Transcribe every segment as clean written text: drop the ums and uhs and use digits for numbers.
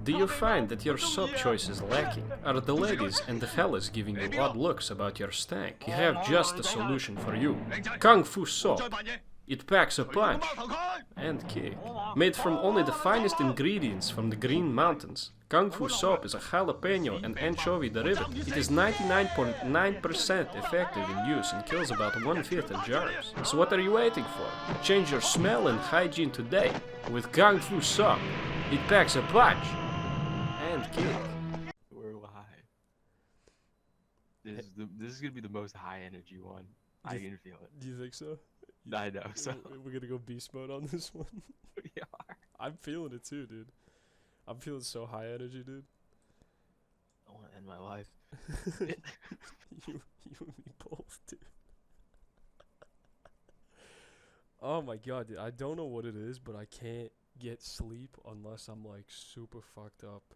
Do you find that your soap choice is lacking? Are the ladies and the fellas giving you odd looks about your stank? We have just a solution for you. Kung Fu Soap. It packs a punch and kick. Made from only the finest ingredients from the Green Mountains, Kung Fu Soap is a jalapeno and anchovy derivative. It is 99.9% effective in use and kills about 1/5 of germs. So what are you waiting for? Change your smell and hygiene today with Kung Fu Soap. It packs a punch and kick. We're live. This is gonna be the most high energy one. I can feel it. Do you think so? I know. So We're gonna go beast mode on this one. we are. I'm feeling it too, dude. I'm feeling so high energy, dude. I want to end my life. you and me both, dude. Oh my god, dude. I don't know what it is, but I can't get sleep unless I'm like super fucked up.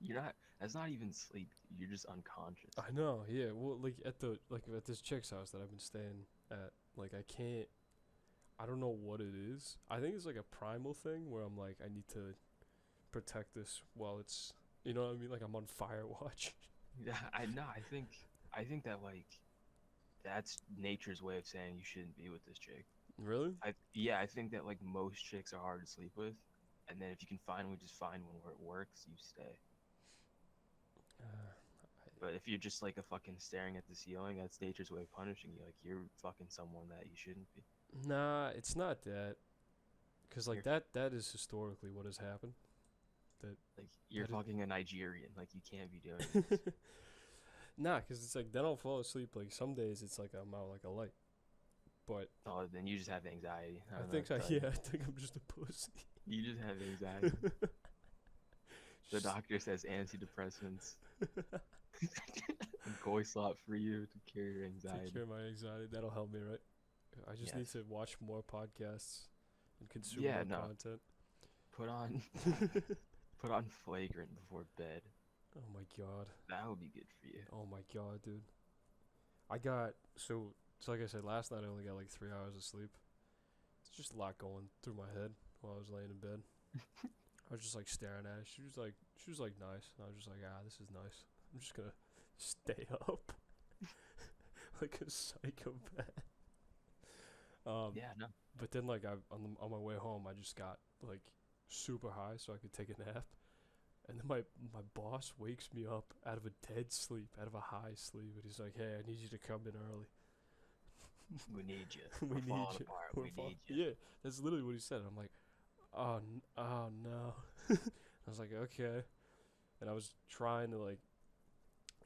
You're not. That's not even sleep. You're just unconscious. I know, yeah. Well, like at this chick's house that I've been staying at, like I don't know what it is. I think it's like a primal thing where I'm like, I need to protect this while it's, you know what I mean? Like I'm on fire watch. Yeah, I know. I think that like, that's nature's way of saying you shouldn't be with this chick. Really? I think that like most chicks are hard to sleep with, and then if you can finally just find one where it works, you stay. But if you're just like a fucking staring at the ceiling, that's nature's way of punishing you. Like you're fucking someone that you shouldn't be. Nah, it's not that. Cause like that is historically what has happened. Like you're that is- fucking a Nigerian. Like you can't be doing this. Nah, cause it's like then I'll fall asleep. Like some days it's like I'm out like a light. But Oh, then you just have anxiety. I don't know think what so. to tell Yeah, I think I'm just a pussy. You just have anxiety. The doctor says antidepressants and koi slot for you to cure your anxiety. Take care of my anxiety. That'll help me, right? I just need Yes. to watch more podcasts and consume Yeah, more no. content. Put on put on flagrant before bed. Oh my god. That would be good for you. Oh my god, dude. I got so like I said last night. I only got like 3 hours of sleep. It's just a lot going through my head while I was laying in bed. I was just like staring at it. She was like nice. And I was just like, this is nice. I'm just gonna stay up like a psychopath. Yeah, no. But then like on my way home, I just got like super high so I could take a nap. And then my boss wakes me up out of a dead sleep, out of a high sleep, and he's like, "Hey, I need you to come in early." We need you. We We're need falling you. apart. We're We fall- need you. Yeah, that's literally what he said. I'm like, oh no. I was like, okay. And I was trying to like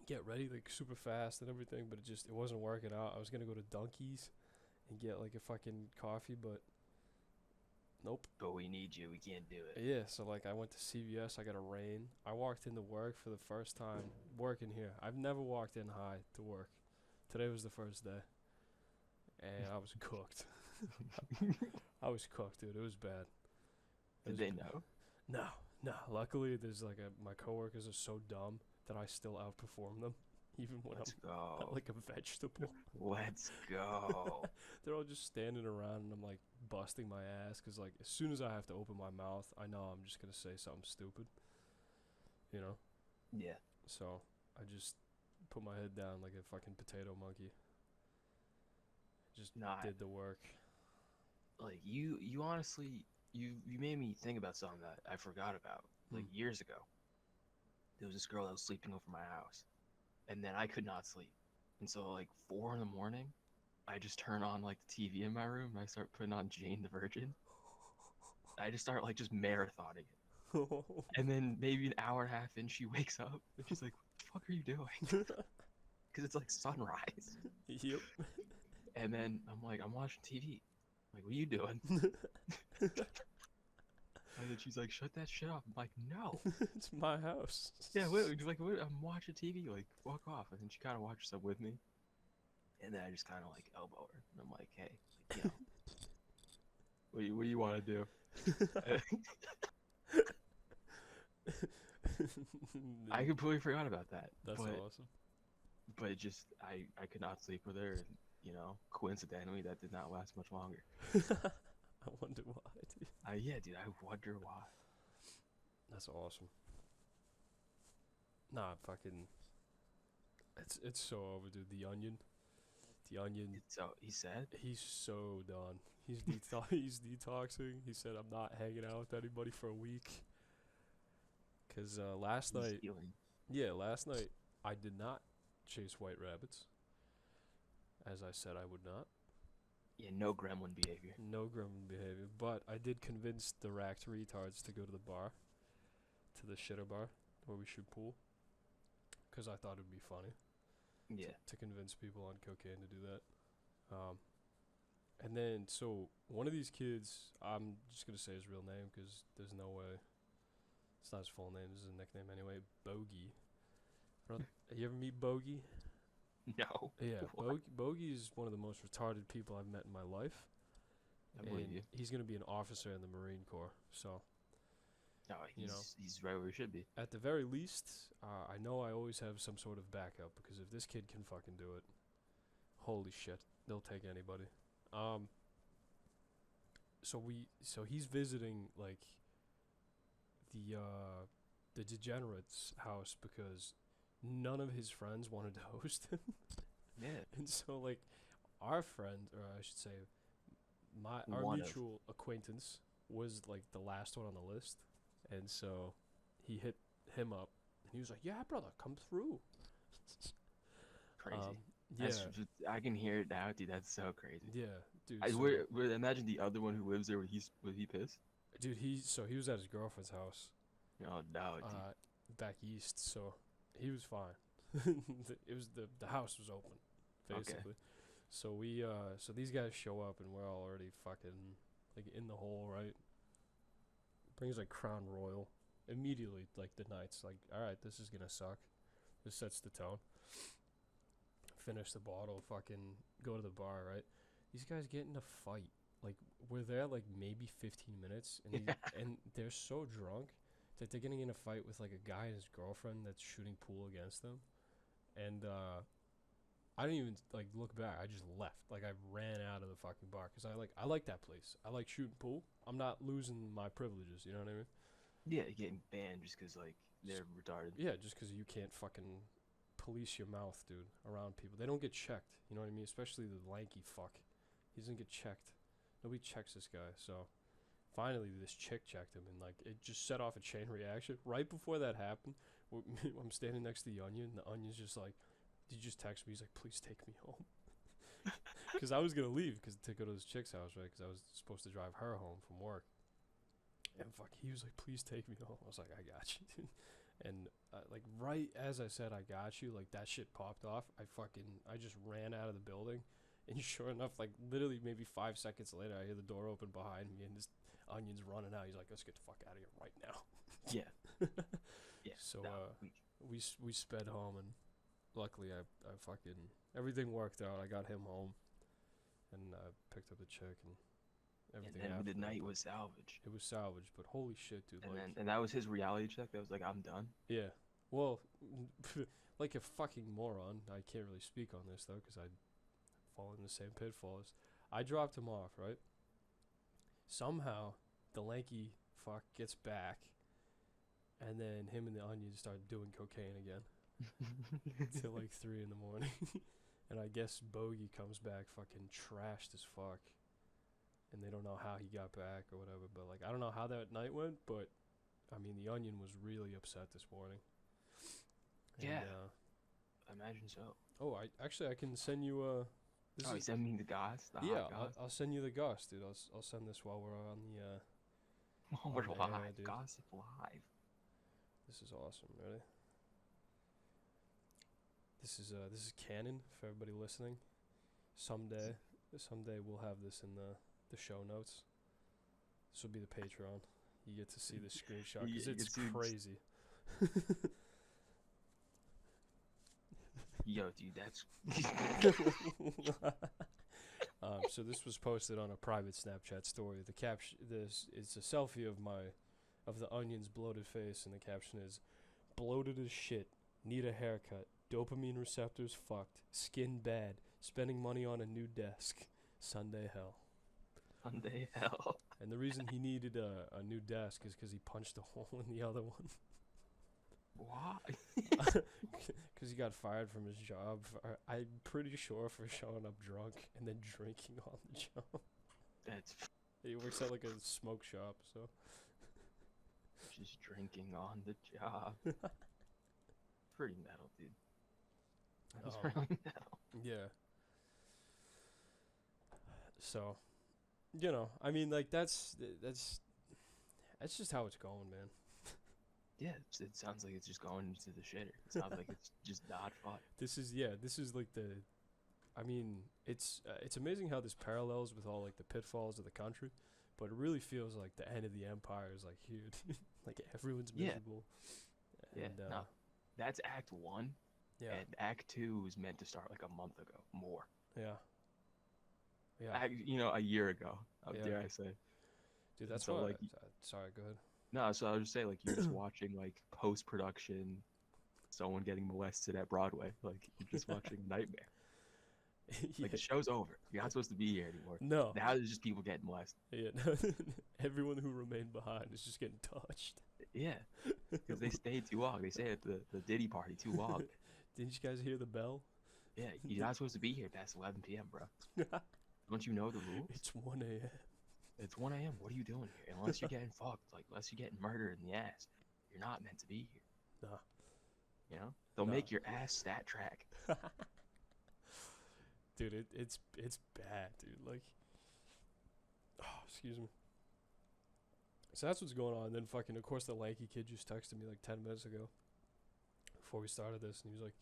get ready like super fast and everything, but it wasn't working out. I was gonna go to Dunkies and get like a fucking coffee, but nope. But we need you. We can't do it. Yeah, so like I went to CVS, I got a rain. I walked into work for the first time working here. I've never walked in high to work. Today was the first day. And I was cooked. I was cooked, dude. It was bad. Did they know? No. Luckily, there's like my coworkers are so dumb that I still outperform them, even when Let's I'm go. like a vegetable. Let's go. They're all just standing around, and I'm like busting my ass because like as soon as I have to open my mouth, I know I'm just gonna say something stupid. You know. Yeah. So I just put my head down like a fucking potato monkey. Just did the work. Like you honestly, you made me think about something that I forgot about. Like years ago, there was this girl that was sleeping over my house, and then I could not sleep, and so like 4 in the morning, I just turn on like the TV in my room and I start putting on Jane the Virgin. I just start like just marathoning it, and then maybe an hour and a half in, she wakes up and she's like, "What the fuck are you doing?" Because it's like sunrise. Yep. And then I'm like, "I'm watching TV." I'm like, "What are you doing?" And then she's like, "Shut that shit off." I'm like, "No." It's my house. Yeah, what? Like, what? I'm watching TV. Like, fuck off. And then she kind of watches up with me. And then I just kind of like elbow her. And I'm like, "Hey, like, what do you want to do?" I completely forgot about that. That's but, awesome. But it just, I could not sleep with her. And, coincidentally, that did not last much longer. I wonder why, dude. Yeah, dude. I wonder why. That's awesome. Nah, fucking. It's so over, dude. The Onion. The Onion. So he said. He's so done. He's detoxing. He said, I'm not hanging out with anybody for a week. Cause last He's night, healing. yeah, last night I did not chase white rabbits, as I said I would not. Yeah, no gremlin behavior. No gremlin behavior, but I did convince the racked retards to go to the bar, to the shitter bar, where we shoot pool. Cause I thought it'd be funny Yeah. to convince people on cocaine to do that. And then, so, one of these kids, I'm just going to say his real name because there's no way. It's not his full name, this is a nickname anyway. Bogey. You ever meet Bogey? No. Yeah, What? Bogey is one of the most retarded people I've met in my life. I believe And you. he's going to be an officer in the Marine Corps. So, No, you know. he's right where he should be. at the very least, I know I always have some sort of backup because if this kid can fucking do it, holy shit, they'll take anybody. So he's visiting like the degenerate's house because none of his friends wanted to host him. Yeah. And so like our friend, or I should say our One of. mutual acquaintance was like the last one on the list. And so he hit him up and he was like, "Yeah, brother, come through." Crazy. Yeah. I can hear it now, dude. That's so crazy. Yeah, dude. Imagine the other one who lives there. Was he pissed? Dude, he was at his girlfriend's house, Oh no, dude. back east, so he was fine. It was the house was open, basically. So so these guys show up and we're all already fucking like in the hole, right? Brings like Crown Royal immediately, like the night's like, all right, this is gonna suck. This sets the tone. Finish the bottle, fucking go to the bar, right? These guys get in a fight. Like we're there like maybe 15 minutes, and and they're so drunk that they're getting in a fight with like a guy and his girlfriend that's shooting pool against them, and I didn't even like look back. I just left. Like I ran out of the fucking bar because I like that place. I like shooting pool. I'm not losing my privileges. You know what I mean? Yeah, getting banned just because like they're retarded. Yeah, just because you can't fucking police your mouth, dude, around people. They don't get checked. You know what I mean? Especially the lanky fuck. He doesn't get checked. Nobody checks this guy. So finally, this chick checked him, and like it just set off a chain reaction. Right before that happened, I'm standing next to the Onion, and the Onion's just like, he just texted me. He's like, "Please take me home," because I was gonna leave to go to this chick's house, right? Because I was supposed to drive her home from work. And fuck, he was like, "Please take me home." I was like, "I got you, dude." And like right as I said, "I got you," like that shit popped off. I just ran out of the building, and sure enough, like literally maybe 5 seconds later, I hear the door open behind me, and this Onion's running out. He's like, "Let's get the fuck out of here right now." Yeah. Yeah. So no, we sped home, and luckily I fucking everything worked out. I got him home, and picked up the chick, and everything. and then after the night that, was salvaged. it was salvaged, but holy shit, dude! And like, then that was his reality check. That was like, I'm done. yeah. Well, like a fucking moron. I can't really speak on this though, because I fall in the same pitfalls. I dropped him off, right? Somehow, the lanky fuck gets back, and then him and the Onion start doing cocaine again till like 3 in the morning. And I guess Bogey comes back fucking trashed as fuck, and they don't know how he got back or whatever. But like, I don't know how that night went, but I mean, the Onion was really upset this morning. And, Yeah. I imagine so. oh, I can send you this Oh, you is, sent me the goss? The yeah, hot goss? I'll send you the goss, dude. I'll send this while we're on the Oh, we're on the air, live. dude. Gossip live. This is awesome. Ready? This is canon for everybody listening. Someday we'll have this in the show notes. This will be the Patreon. You get to see the screenshot because You it's get to- crazy. Yo, dude, that's. So this was posted on a private Snapchat story. The caption, it's a selfie of the Onion's bloated face, and the caption is, "Bloated as shit, need a haircut, dopamine receptors fucked, skin bad, spending money on a new desk, Sunday hell." Sunday hell. And the reason he needed a new desk is because he punched a hole in the other one. Why? Because he got fired from his job. I'm pretty sure for showing up drunk and then drinking on the job. That's He works at like a smoke shop, so. just drinking on the job. Pretty metal, dude. That's really metal. Yeah. So, you know, I mean, like that's just how it's going, man. Yeah, it sounds like it's just going into the shitter. It sounds like it's just not fun. This is like I mean, it's amazing how this parallels with all like the pitfalls of the country, but it really feels like the end of the empire is like here. Like everyone's Yeah. miserable. Yeah, And, no. That's Act 1, yeah, and Act 2 was meant to start like a month ago, more. yeah, yeah. A year ago, how Yeah. dare I say. Dude, And that's so, why. like, Sorry, go ahead. No, so I was just saying, like, you're just watching, like, post-production, someone getting molested at Broadway. Like, you're just watching a nightmare. Like, the show's over. You're not supposed to be here anymore. No. Now there's just people getting molested. Yeah. Everyone who remained behind is just getting touched. Yeah, because they stayed too long. They stayed at the Diddy party too long. Didn't you guys hear the bell? Yeah, you're not supposed to be here past 11 p.m., bro. Don't you know the rules? It's 1 a.m. It's 1 a.m. What are you doing here? Unless you're getting fucked, like, unless you're getting murdered in the ass, you're not meant to be here. Nah. You know? They'll Nah. make your ass stat track. Dude, it's bad, dude. Like, oh, excuse me. So that's what's going on. And then fucking, of course, the lanky kid just texted me like 10 minutes ago before we started this, and he was like,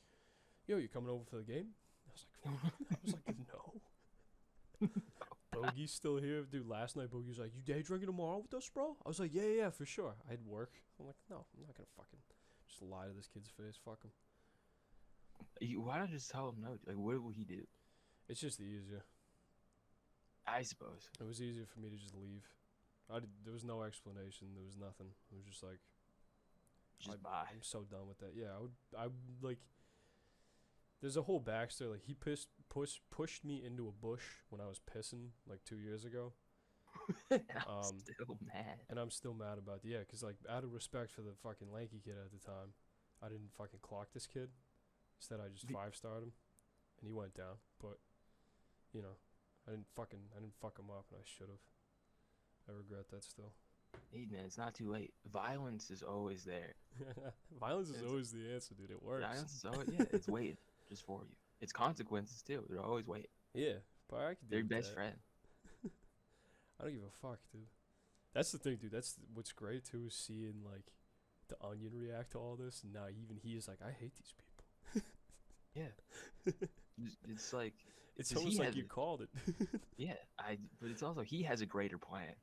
"Yo, you coming over for the game?" I was like, no. Bogey's still here, dude. Last night, Bogey was like, "You day drinking tomorrow with us, bro?" I was like, yeah, for sure. I had work. I'm like, no, I'm not gonna fucking just lie to this kid's face. Fuck him. Why not just tell him no? Like, what will he do? It's just easier. I suppose. It was easier for me to just leave. There was no explanation. There was nothing. It was just like, Just bye. I'm so done with that. Yeah, I would like. There's a whole backstory. Like, he pushed me into a bush when I was pissing like 2 years ago. I'm still mad. And I'm still mad about it. Yeah, because, like, out of respect for the fucking lanky kid at the time, I didn't fucking clock this kid. Instead, I just 5-starred him, and he went down. But, you know, I didn't fuck him up, and I should have. I regret that still. Hey, man, it's not too late. Violence is always there. Violence is always the answer, dude. It works. Violence is always, yeah, it's waiting just for you. It's consequences, too. They're always waiting. Yeah, but I could do They're your with best that. friend. I don't give a fuck, dude. That's the thing, dude. That's what's great too, is seeing like the Onion react to all this, and now even he is like, I hate these people. Yeah. It's like It's 'cause he almost like has you it. called it. Yeah, but it's also he has a greater plan.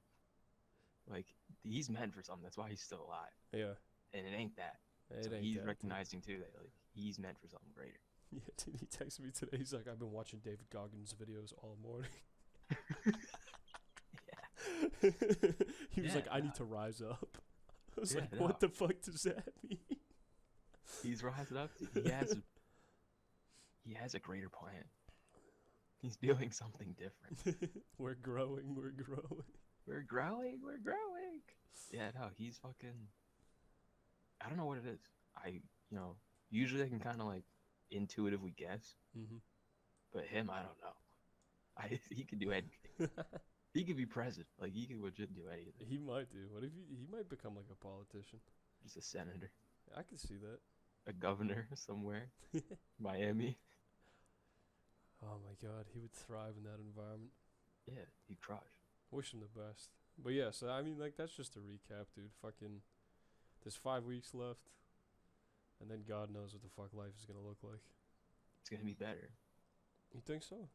Like, he's meant for something. That's why he's still alive. Yeah, And it ain't that. it So ain't he's that, dude. recognizing too that like he's meant for something greater. Yeah, dude. He texted me today. He's like, I've been watching David Goggins videos all morning. Yeah. He was Yeah, like, I no. need to rise up. I was Yeah, like, no. what the fuck does that mean? He's rising up. He has a greater plan. He's doing something different. We're growing. We're growing. We're growing. We're growing. Yeah, no, he's fucking. I don't know what it is. Usually I can kind of like intuitively guess, Mm-hmm. but him, I don't know. He could do anything. He could be president. Like, he could legit do anything. He might do. What if he might become like a politician? Just a senator, I could see that. a governor somewhere, Miami. Oh my god, he would thrive in that environment. Yeah, he'd crush. Wish him the best. But yeah, so I mean, like, that's just a recap, dude. Fucking, there's 5 weeks left, and then God knows what the fuck life is gonna look like. It's gonna be better. You think so?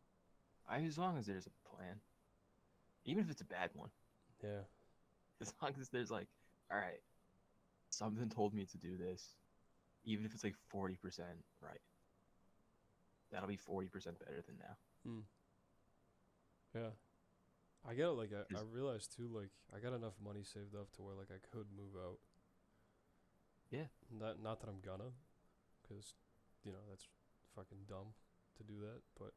As long as there's a plan, even if it's a bad one. Yeah. As long as there's like, all right, something told me to do this, even if it's like 40% right. That'll be 40% better than now. Hmm. Yeah. I get it. Like, I Is- realized too. Like, I got enough money saved up to where like I could move out. Yeah. Not that I'm gonna, because, you know, that's fucking dumb to do that. But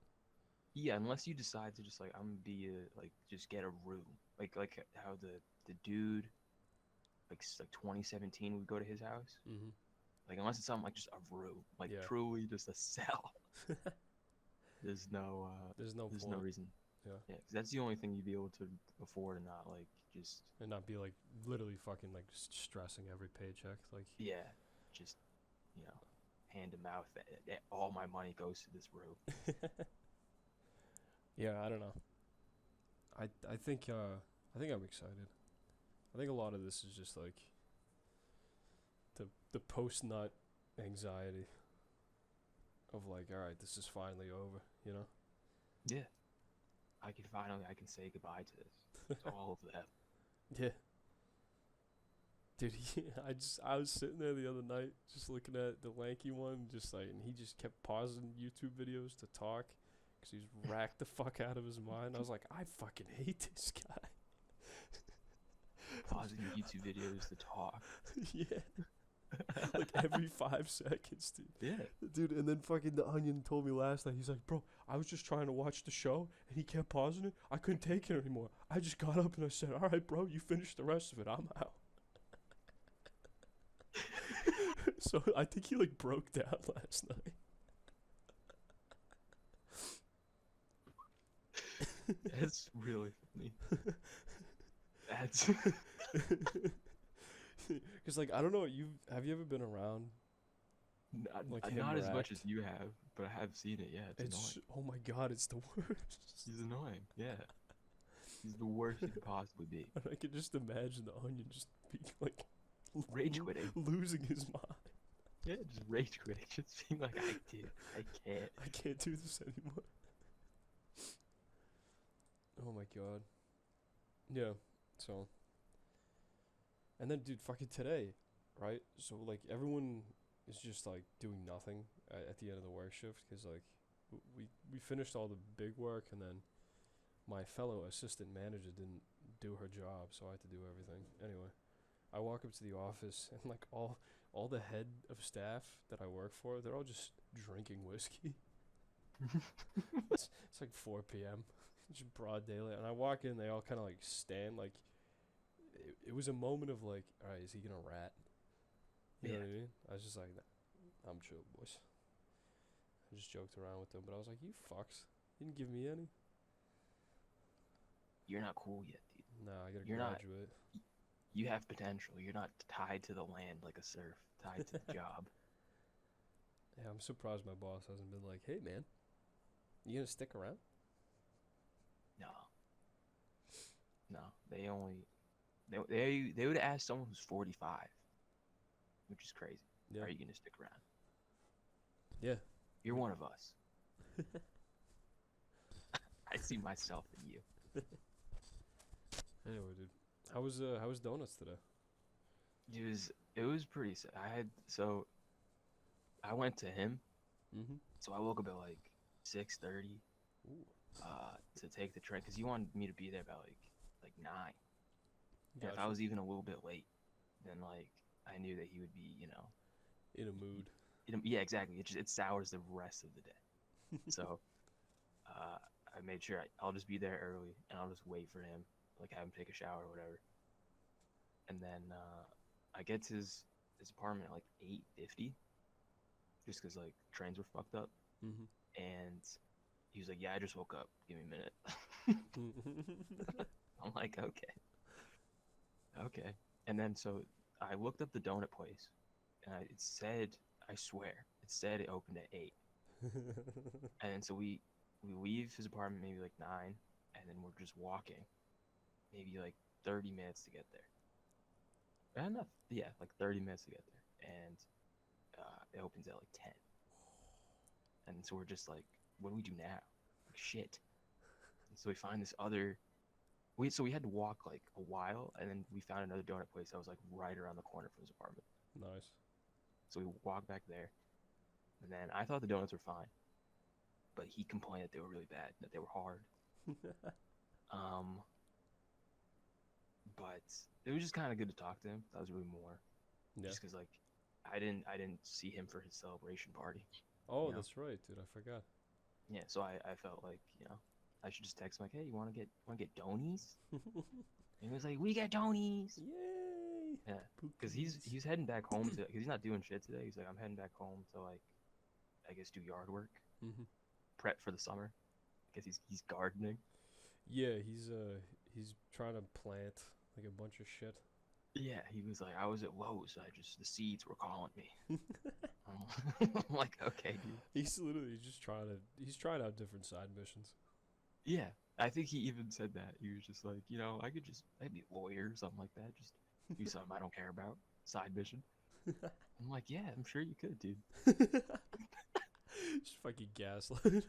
Yeah, unless you decide to just like I'm gonna be like just get a room, like how the dude like 2017 would go to his house. Mm-hmm. Like unless it's something like just a room, like Yeah. truly just a cell. There's no There's no there's no point. reason. Yeah. Yeah, 'cause that's the only thing you'd be able to afford and not like just And not be like literally fucking like stressing every paycheck. Like, yeah, just you know, hand to mouth. All my money goes to this room. yeah, I don't know. I think I'm excited. I think a lot of this is just like the post nut anxiety of like, all right, this is finally over, you know? Yeah, I can say goodbye to this. To all of them. Yeah. Dude, I was sitting there the other night just looking at the lanky one, just like, and he just kept pausing YouTube videos to talk because he was racked the fuck out of his mind. I was like, I fucking hate this guy. Pausing YouTube videos to talk. Yeah. Like every 5 seconds, dude. Yeah. Dude, and then fucking the Onion told me last night, he's like, bro, I was just trying to watch the show, and he kept pausing it. I couldn't take it anymore. I just got up and I said, all right, bro, you finish the rest of it. I'm out. So I think he like broke down last night. That's really funny. That's Because like I don't know, have you ever been around like him not as much as racked? you have, but I have seen it. Yeah, it's annoying. Oh my god, it's the worst. He's annoying. Yeah, he's the worst he could possibly be. And I can just imagine the Onion just being like Rage quitting. losing his mind. Yeah, just rage quitting. Just being like, I can't. I can't do this anymore. Oh my god. Yeah. So. And then, dude, fucking today, right? So like everyone is just like doing nothing at the end of the work shift because like we finished all the big work and then my fellow assistant manager didn't do her job, so I had to do everything. Anyway, I walk up to the office and like all the head of staff that I work for, they're all just drinking whiskey. It's like 4 p.m. just broad daylight, and I walk in, they all kind of like stand like it was a moment of like, all right, is he gonna rat? You know Yeah. what I mean? I was just like, I'm chill, boys. I just joked around with them, but I was like, you fucks, you didn't give me any. You're not cool yet, dude. Nah, I gotta You're not. graduate. You have potential. You're not tied to the land like a serf, tied to the job. Yeah, I'm surprised my boss hasn't been like, hey man, you gonna stick around? No. No. They would ask someone who's 45, which is crazy. Yeah. Are you gonna stick around? Yeah. You're one of us. I see myself in you. Anyway, dude, how was donuts today? It was pretty. I went to him. Mm-hmm. So I woke up at like 6:30 Ooh. to take the train because he wanted me to be there by like 9. And if I Gotcha. was even a little bit late, then like I knew that he would be, In a mood. yeah, exactly. It sours the rest of the day. So I made sure I'll just be there early and I'll just wait for him, like have him take a shower or whatever. And then I get to his apartment at like 8:50, just because like trains were fucked up. Mm-hmm. And he was like, "Yeah, I just woke up. Give me a minute." I'm like, okay. And then so I looked up the donut place, and it said, I swear, it said it opened at 8. And so we leave his apartment maybe like 9, and then we're just walking, maybe like 30 minutes to get there. Enough, yeah, like 30 minutes to get there, and it opens at like 10. And so we're just like, what do we do now? Like, shit. And so we find this other. So we had to walk like a while, and then we found another donut place that was like right around the corner from his apartment. Nice. So we walked back there, and then I thought the donuts were fine, but he complained that they were really bad, that they were hard. But it was just kind of good to talk to him. That was really more, Yeah. just because like I didn't see him for his celebration party. Oh, you know? that's right, dude. I forgot. Yeah, so I felt like, I should just text him like, hey, you wanna get donies? And he was like, we get donies. Yay! Yeah, because Pookies. he's heading back home to, because he's not doing shit today. He's like, I'm heading back home to like, I guess do yard work, Mm-hmm. prep for the summer. Because he's gardening. Yeah, he's trying to plant like a bunch of shit. Yeah, he was like, I was at Lowe's. The seeds were calling me. I'm like, okay, dude. He's literally just he's trying out different side missions. Yeah, I think he even said that. He was just like, I'd be a lawyer or something like that. Just do something I don't care about. Side mission. I'm like, yeah, I'm sure you could, dude. Just fucking gaslight him.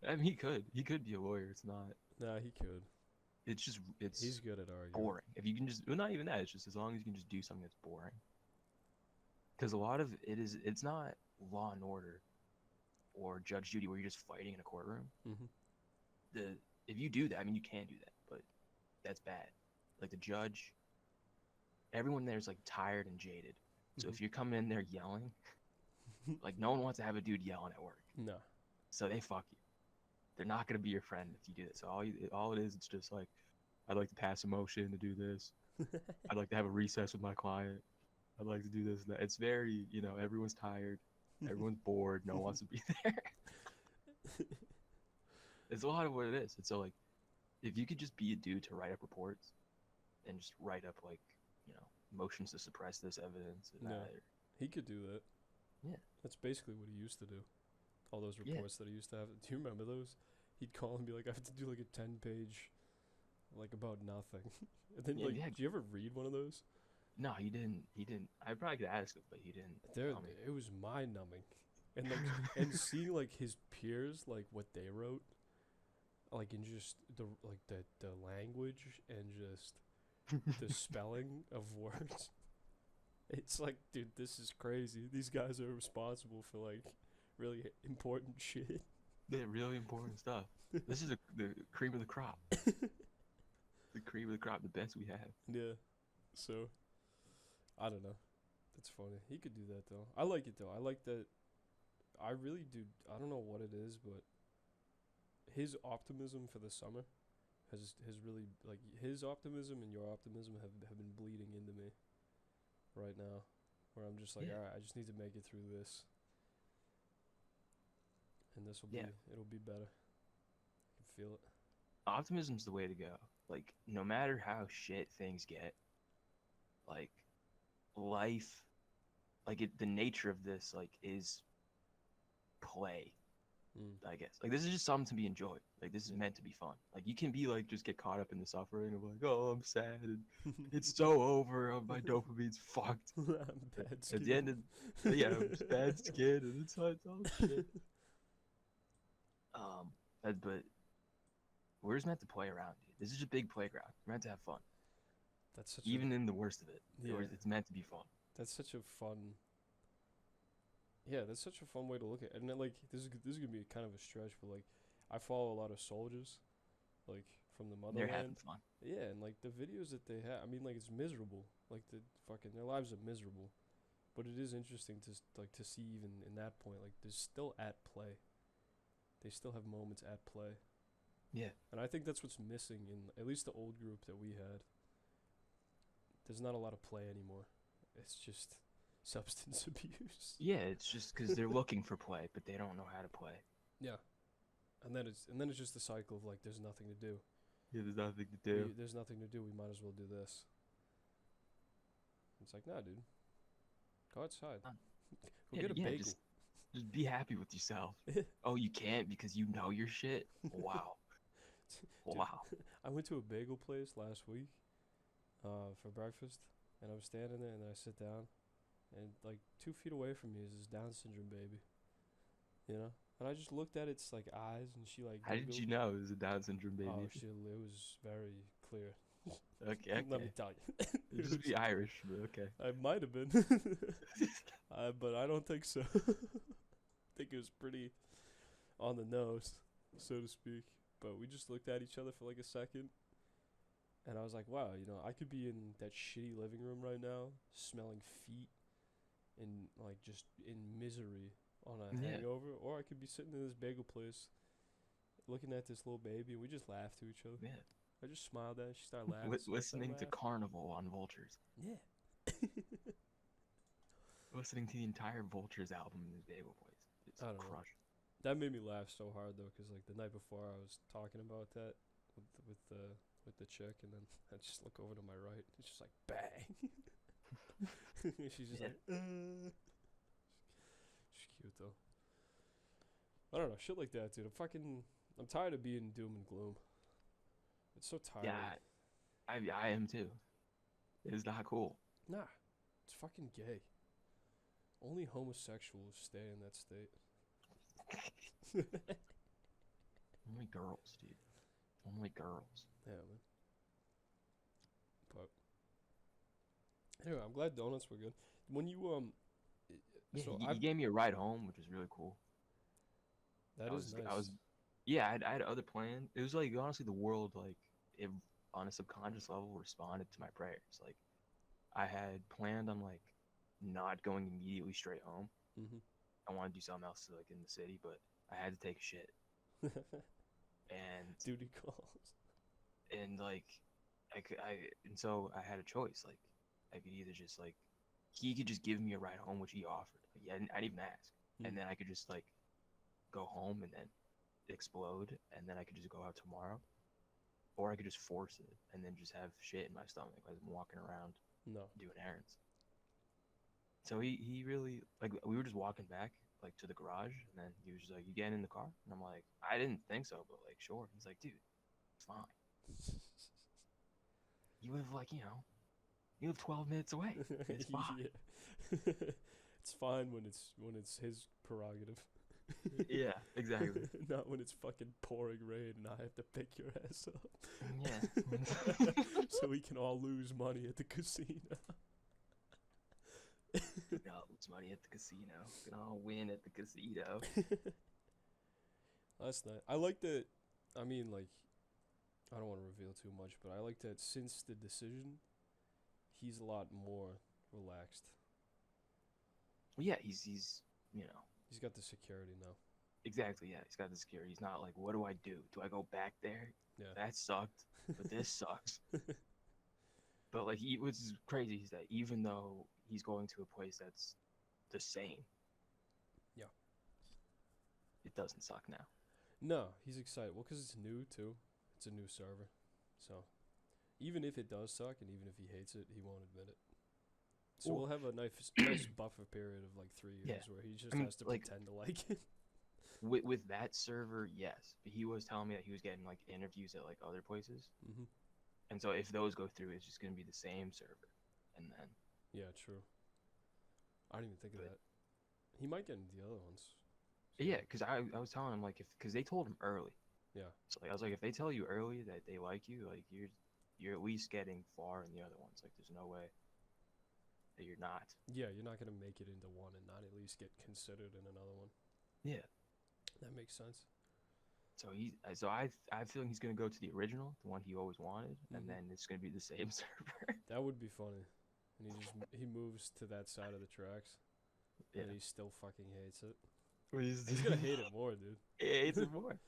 I mean, he could. He could be a lawyer. It's not. Nah, he could. It's He's good at arguing. boring. If you can just, well, not even that. It's just as long as you can just do something that's boring. Because a lot of it's not Law and Order or Judge Judy where you're just fighting in a courtroom. Mm-hmm. If you do that, I mean, you can do that, but that's bad. Like the judge, everyone there's like tired and jaded. So Mhm. if you're coming in there yelling, like no one wants to have a dude yelling at work. No. So they fuck you. They're not gonna be your friend if you do this. So all it is, it's just like, I'd like to pass a motion to do this. I'd like to have a recess with my client. I'd like to do this and that. It's very, everyone's tired, everyone's bored, no one wants to be there. It's a lot of what it is. It's so like, if you could just be a dude to write up reports and just write up like, motions to suppress this evidence and No. that. He could do that. Yeah. That's basically what he used to do. All those Yeah. reports that he used to have. Do you remember those? He'd call and be like, I have to do like a 10-page, like about nothing. And then, Yeah, like, yeah. did you ever read one of those? No, he didn't. He didn't. I probably could ask him, but he didn't. There, tell me. it was mind numbing. And like, and seeing like his peers, like what they wrote, like in just the language and just the spelling of words. It's like, dude, this is crazy. These guys are responsible for like really important shit. They're really important stuff. This is the cream of the crop. The cream of the crop, the best we have. Yeah. So, I don't know. That's funny. He could do that though. I like it though. I like that. I really do. I don't know what it is, but his optimism for the summer has really, like, his optimism and your optimism have been bleeding into me right now, where I'm just like, Yeah. all right, I just need to make it through this, and this will Yeah. it'll be better. I can feel it. Optimism's the way to go. Like, no matter how shit things get, like, life, like, the nature of this, like, is play, I guess. Like, this is just something to be enjoyed. Like, this is Yeah. meant to be fun. Like, you can be, like, just get caught up in the suffering of, like, oh, I'm sad, and it's so over, my dopamine's fucked. I'm bad At the end of, yeah, I'm bad skin, and it's all shit. But we're just meant to play around, dude. This is a big playground. We're meant to have fun. That's such Even in the worst of it. Yeah. It's meant to be fun. that's such a fun. Yeah, that's such a fun way to look at it. And then, like, this is gonna be kind of a stretch, but like, I follow a lot of soldiers, like from the They're having motherland. fun. Yeah, and like the videos that they have, I mean, like, it's miserable. Like their lives are miserable, but it is interesting to see even in that point, like, they're still at play. They still have moments at play. Yeah. And I think that's what's missing in at least the old group that we had. There's not a lot of play anymore. It's just substance abuse. Yeah, it's just because they're looking for play, but they don't know how to play. Yeah. And then it's just the cycle of like, there's nothing to do. Yeah, there's nothing to do. There's nothing to do. We might as well do this. It's like, nah, dude. Go outside. Go get a bagel. Just be happy with yourself. Oh, you can't because you know your shit? Wow. Dude, Wow. I went to a bagel place last week for breakfast, and I was standing there, and then I sit down, and like 2 feet away from me is this Down syndrome baby. You know? And I just looked at its like eyes, and she like. How did you know it was a Down syndrome baby? Oh, it was very clear. Okay. Let me tell you. You just be Irish, but okay. I might have been, but I don't think so. I think it was pretty on the nose, so to speak. But we just looked at each other for like a second, and I was like, wow, I could be in that shitty living room right now, smelling feet, and like just in misery, on a Yeah. hangover, or I could be sitting in this bagel place, looking at this little baby, and we just laugh to each other. Yeah. I just smiled at her. She started laughing. so I Listening started to laughing. Carnival on Vultures. Yeah. Listening to the entire Vultures album in this bagel place. It's I don't know. crushed. That made me laugh so hard though, cause like the night before I was talking about that with the chick, and then I just look over to my right. It's just like bang. She's just Yeah. like. She's cute though. I don't know, shit like that, dude. I'm tired of being doom and gloom. It's so tiring. Yeah, I am too. It's not cool. Nah, it's fucking gay. Only homosexuals stay in that state. Only girls, dude. Only girls. Yeah, man. But anyway, I'm glad donuts were good. When you Yeah, so he gave me a ride home, which was really cool. that is nice. Yeah, I had other plans. It was like honestly the world like it on a subconscious level responded to my prayers. Like I had planned on like not going immediately straight home. Mm-hmm. I wanted to do something else like in the city, but I had to take a shit. And Duty calls. and like and so I had a choice. Like I could either just like he could just give me a ride home, which he offered. Like, I didn't even ask. And then I could just like go home and then explode, and then I could just go out tomorrow, or I could just force it and then just have shit in my stomach as I'm walking around No. doing errands. So he really like we were just walking back like to the garage, and then he was just like, "You getting in the car?" And I'm like, "I didn't think so, but like sure." He's like, "Dude, it's fine. You live like you live 12 minutes away. It's fine." It's fine when it's his prerogative. Yeah, exactly. Not when it's fucking pouring rain and I have to pick your ass up. Yeah. So we can all lose money at the casino. We can all lose money at the casino. We can all win at the casino. That's nice. I like that. I mean, like, I don't want to reveal too much, but I like that since the decision, he's a lot more relaxed. Well, yeah, he's He's got the security now. exactly, yeah, he's got the security. He's not like, what do I do? Do I go back there? Yeah. That sucked, but this sucks. But like, what's crazy is that even though he's going to a place that's the same, Yeah. it doesn't suck now. No, he's excited. Well, 'cause it's new too. It's a new server, so even if it does suck and even if he hates it, he won't admit it. So we'll have a nice buffer period of like 3 years Yeah. where he just I mean, has to like- pretend to like it. With that server, yes, but he was telling me that he was getting like interviews at like other places, Mm-hmm. and so if those go through, it's just gonna be the same server, and then Yeah, true. I didn't even think of But- that. He might get into the other ones. yeah, because I was telling him like because they told him early. Yeah. So like I was like, if they tell you early that they like you, like you're at least getting far in the other ones. Like there's no way that you're not. Yeah, you're not gonna make it into one and not at least get considered in another one. Yeah. That makes sense. So I have a feeling he's gonna go to the original, the one he always wanted, Mhm. and then it's gonna be the same server. That would be funny. And he moves to that side of the tracks, Yeah. and he still fucking hates it. He's He's gonna hate it more, dude. It's more.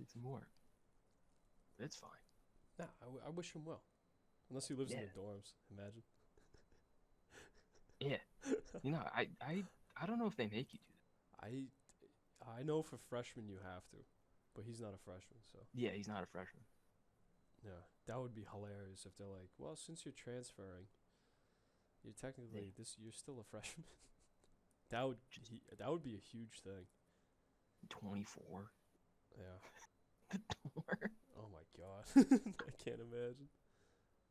It's more. It's fine. Nah, I wish him well. Unless he lives in Yeah. the dorms. Imagine. Yeah. I don't know if they make you do that. I know for freshmen you have to, but he's not a freshman, so Yeah, he's not a freshman. yeah, that would be hilarious if they're like, well, since you're transferring, you're technically you're still a freshman. That would be a huge thing. 24. Yeah. Oh my god, I can't imagine.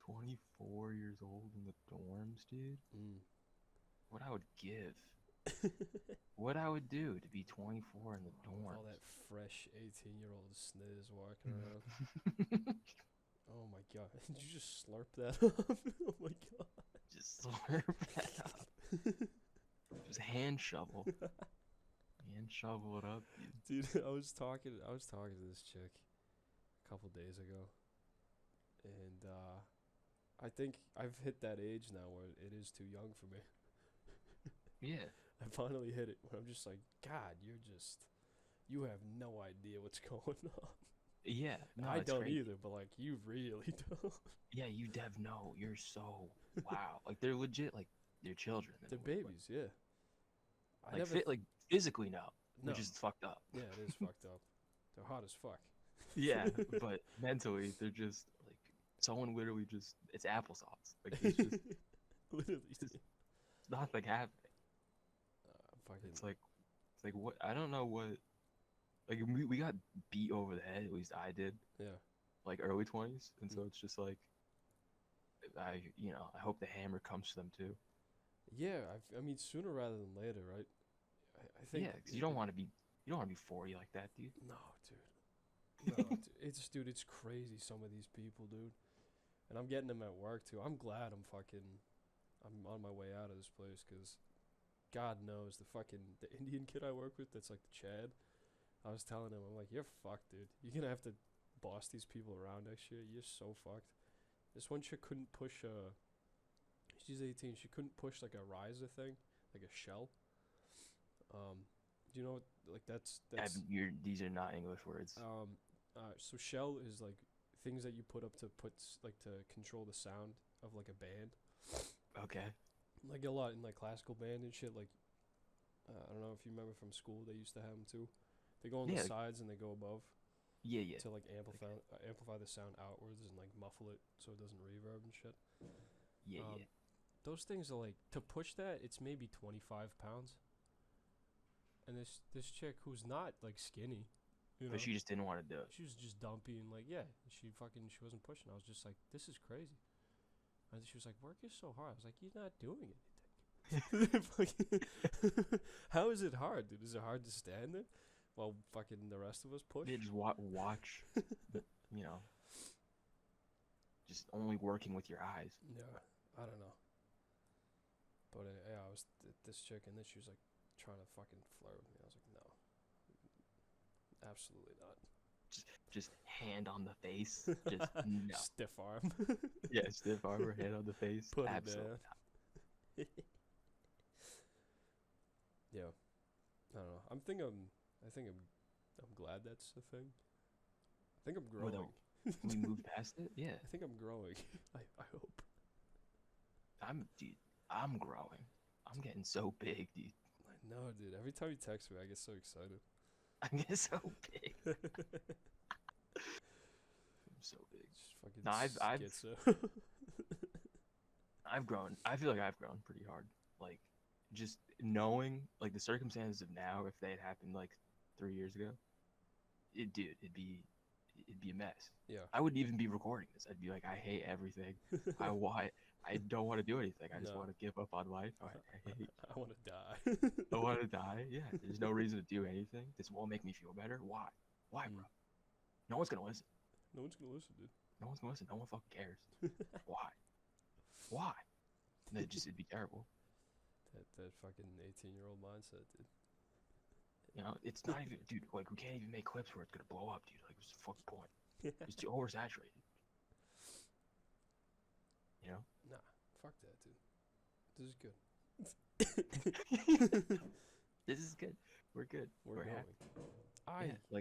24 years old in the dorms, dude. Mm. What I would give. What I would do to be 24 in the With dorms. all that fresh 18-year-old sniz walking around. Oh my god, did you just slurp that up? Oh my god. Just slurp that up. Just hand shovel. Hand shovel it up, dude. Dude, I was talking to this chick a couple days ago, and I think I've hit that age now where it is too young for me. Yeah. I finally hit it when I'm just like, God, you have no idea what's going on. Yeah, no, I it's don't crazy. either, but like you really don't. Yeah, you dev know. You're so wow. Like they're legit like they're children in They're a way. babies, yeah. I Like never fit like physically no, no. which is fucked up. Yeah, it is fucked up. They're hot as fuck. Yeah, but mentally they're just like someone literally just it's applesauce. Like there's just Literally. it's nothing happening. Fucking It's like what I don't know what like we got beat over the head, at least I did, yeah. like early 20s, and so Mm. it's just like I hope the hammer comes to them too. Yeah, I mean sooner rather than later, right? I think Yeah, 'cause you don't want to be 40 like that, dude. no, dude. No, dude, it's crazy some of these people, dude. And I'm getting them at work too. I'm glad I'm on my way out of this place because God knows the Indian kid I work with that's like the Chad. I was telling him, I'm like, you're fucked, dude. You're gonna have to boss these people around next year. You're so fucked. This one chick couldn't push she's 18. She couldn't push like a riser thing, like a shell. Do you know what? Like that's These are not English words. so shell is like things that you put up to like to control the sound of like a band. Okay. Like a lot in like classical band and shit. Like I don't know if you remember from school, they used to have them too. They go on the Yeah. sides and they go above Yeah, yeah. to like amplify the sound outwards and like muffle it so it doesn't reverb and shit. Yeah, Um, yeah. Those things are like to push that. It's maybe 25 pounds. And this chick who's not like skinny, you know, But she just didn't want to do it. she was just dumpy and like yeah, she wasn't pushing. I was just like, this is crazy. And she was like, work is so hard. I was like, you're not doing anything. How is it hard, dude? Is it hard to stand there while fucking the rest of us push? They just watch, you know, just only working with your eyes. Yeah, I don't know. But yeah, I was this chick, and then she was like trying to fucking flirt with me. I was like, no, absolutely not. Just hand on the face. Just no. Stiff arm. Yeah, stiff arm or hand on the face. Put it Absolutely down. not. Yeah, I don't know. I think I'm glad that's the thing. I think I'm Well, growing. We moved past it. Yeah, I think I'm growing. I hope. dude. I'm growing. I'm getting so big, dude. I know, dude. Every time you text me, I get so excited. I'm getting so big. I'm so big. Just fucking No, I've schizo. I've grown. I feel like I've grown pretty hard. Like, just knowing like the circumstances of now, if they had happened like 3 years ago, it'd be a mess. Yeah. I wouldn't even be recording this. I'd be like, I hate everything. I don't want to do anything. I just No. want to give up on life. I want to die. I want to die. Yeah, there's no reason to do anything. This won't make me feel better. Why? Why, bro? No one's gonna listen. No one's gonna listen, dude. No one's gonna listen. No one fucking cares. Why? Why? And it'd be terrible. That fucking 18-year-old mindset, dude. You know, it's not even, dude. Like, we can't even make clips where it's gonna blow up, dude. Like, what's the fucking point? It's too oversaturated. You know? Nah, fuck that, dude. This is good. This is good. We're good. We're We're going. happy. Yeah,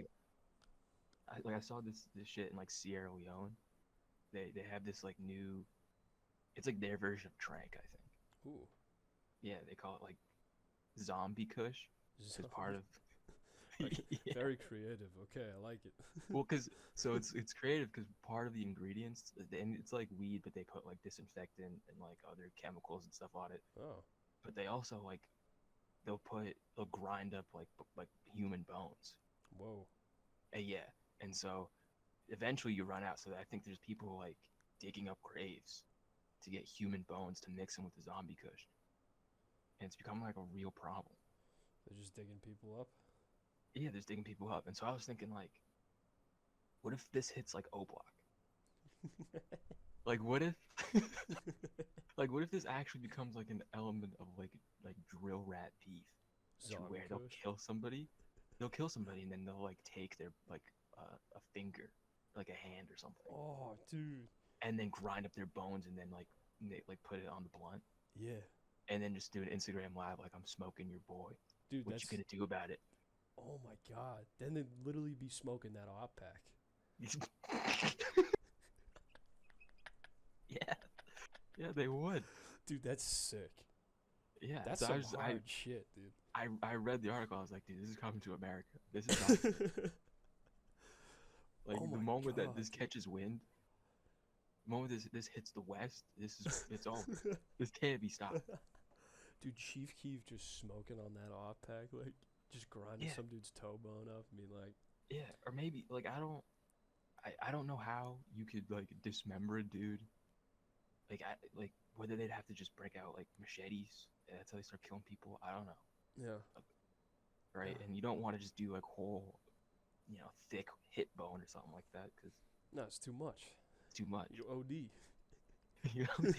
like I saw this shit in like Sierra Leone. They have this like new. It's like their version of Trank, I think. Ooh. Yeah, they call it like Zombie Kush. As part of. Yeah. Very creative. Okay, I like it. Well, so it's creative because part of the ingredients, and it's like weed, but they put like disinfectant and like other chemicals and stuff on it. Oh. But they also like they'll grind up like human bones. Whoa. Yeah, and so eventually you run out. So I think there's people like digging up graves to get human bones to mix them with the zombie kush, and it's becoming like a real problem. They're just digging people up. Yeah, there's digging people up, and so I was thinking like, what if this hits like O Block? Like what if, like what if this actually becomes like an element of like drill rat beef, to Zombie where they'll Kush. kill somebody, and then they'll like take their like a finger, like a hand or something, Oh, dude. and then grind up their bones and then like they like put it on the blunt. Yeah. and then just do an Instagram live like I'm smoking your boy. Dude, What that's you gonna do about it? oh my god. Then they'd literally be smoking that op pack. Yeah, yeah, they would. Dude, that's sick. Yeah, That's so some hard shit, dude. I read the article. I was like, dude, this is coming to America. This is not like Oh the my moment that God, this dude. catches wind, the moment this hits the West, it's over. This can't be stopped. Dude, Chief Keef just smoking on that op pack, like just grinding Yeah, some dude's toe bone up. I mean, like, yeah, or maybe like I don't know how you could like dismember a dude. Like whether they'd have to just break out like machetes and that's how they start killing people. I don't know, yeah, right? yeah. And you don't want to just do like whole, thick hip bone or something like that because No, it's too much. it's too much. You OD. You know,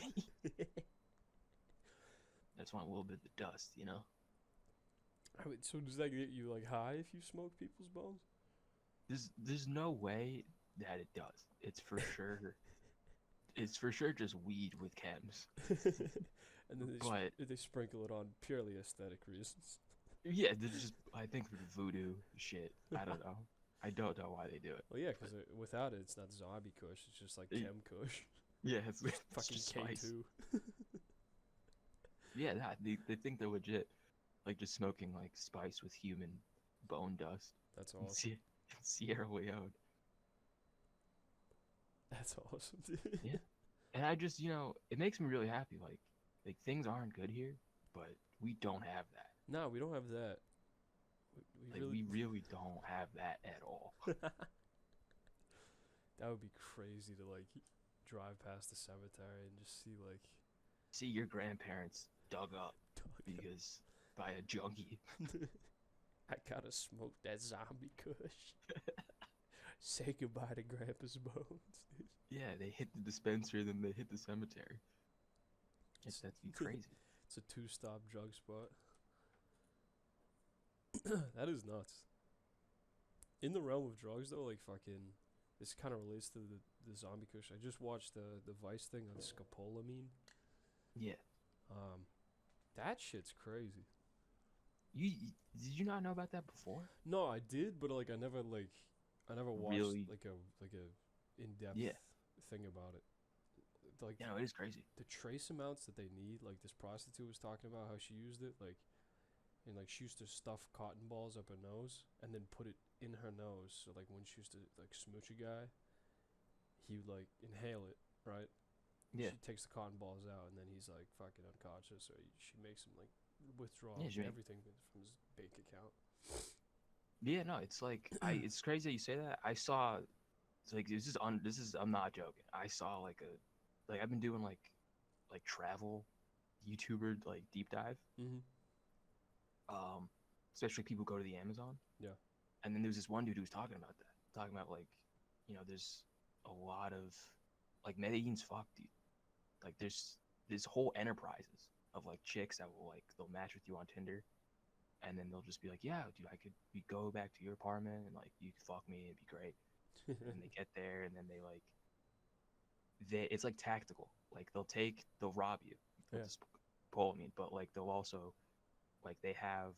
I just want a little bit of the dust, I mean, so does that get you like high if you smoke people's bones? There's no way that it does. It's for sure just weed with chems. And then But they sprinkle it on purely aesthetic reasons. yeah, there's just I think for voodoo shit. I don't know. I don't know why they do it. Well, yeah, But because without it, it's not zombie Kush. It's just like Y- Chem Kush. yeah, it's Fucking just spice. K2. Yeah, they think they're legit, like just smoking like spice with human bone dust. That's in awesome. Sierra Leone. That's awesome, dude. Yeah, and I just it makes me really happy. Like things aren't good here, but we don't have that. No, we don't have that. We Like we really don't have that at all. That would be crazy to like drive past the cemetery and just see like See your grandparents dug up because by a junkie. I gotta smoke that zombie Kush. Say goodbye to Grandpa's bones, dude. Yeah, they hit the dispensary, then they hit the cemetery. That's crazy. It's a 2-stop drug spot. That is nuts. In the realm of drugs, though, like fucking, this kind of relates to the zombie Kush. I just watched the Vice thing on scopolamine. Yeah. That shit's crazy. Did you not know about that before? No, I did, but like I never watched Really? like a in-depth Yeah. thing about it. Like Yeah, no, it is crazy. the trace amounts that they need, like this prostitute was talking about how she used it, like, and like she used to stuff cotton balls up her nose and then put it in her nose. So like when she used to like smooch a guy, he would like inhale it, right? Yeah. She takes the cotton balls out and then he's like fucking unconscious, or she makes him like withdraw Yeah, she- everything from his bank account. Yeah, no, it's like it's crazy that you say that. I saw, it's like this is I'm not joking. I saw like I've been doing like travel YouTuber like deep dive. Mm-hmm. Especially people go to the Amazon. Yeah. And then there's this one dude who was talking about that, talking about like, there's a lot of like Medellin's fucked, dude. Like there's this whole enterprises of like chicks that will like they'll match with you on Tinder, and then they'll just be like, yeah, dude, we go back to your apartment and like you could fuck me, it'd be great. And they get there and then it's like tactical. Like they'll rob you. Yeah. But like they'll also like they have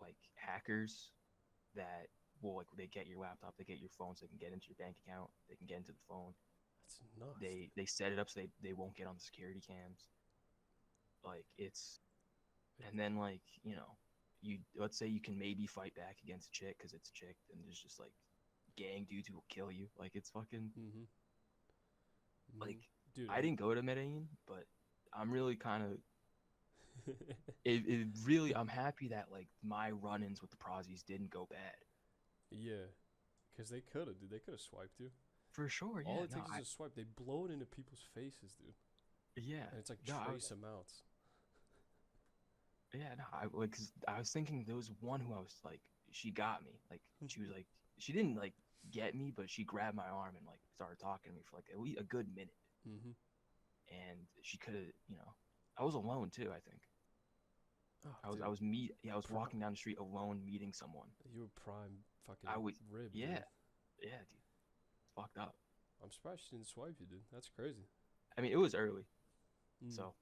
like hackers that will like they get your laptop, they get your phone, so they can get into your bank account, they can get into the phone. That's nuts. They set it up so they won't get on the security cams. Like it's, and then like you let's say you can maybe fight back against a chick because it's a chick, and there's just like gang dudes who will kill you. Like it's fucking like dude, I didn't go to Medellin, but I'm really kind of it really I'm happy that like my run-ins with the Prozzies didn't go bad. Yeah, because they could have, dude. They could have swiped you. For sure, yeah. All it takes is a swipe. They blow it into people's faces, dude. Yeah, And it's like no, trace amounts. Yeah, no, cause I was thinking there was one who I was like, she got me. Like she was like, she didn't like get me, but she grabbed my arm and like started talking to me for like a good minute. Mm-hmm. And she could have, I was alone too. I think Oh, I was walking down the street alone, meeting someone. You were prime fucking I would, rib. yeah, Dude. yeah, dude, it's fucked up. I'm surprised she didn't swipe you, dude. That's crazy. I mean, it was early, Mm. so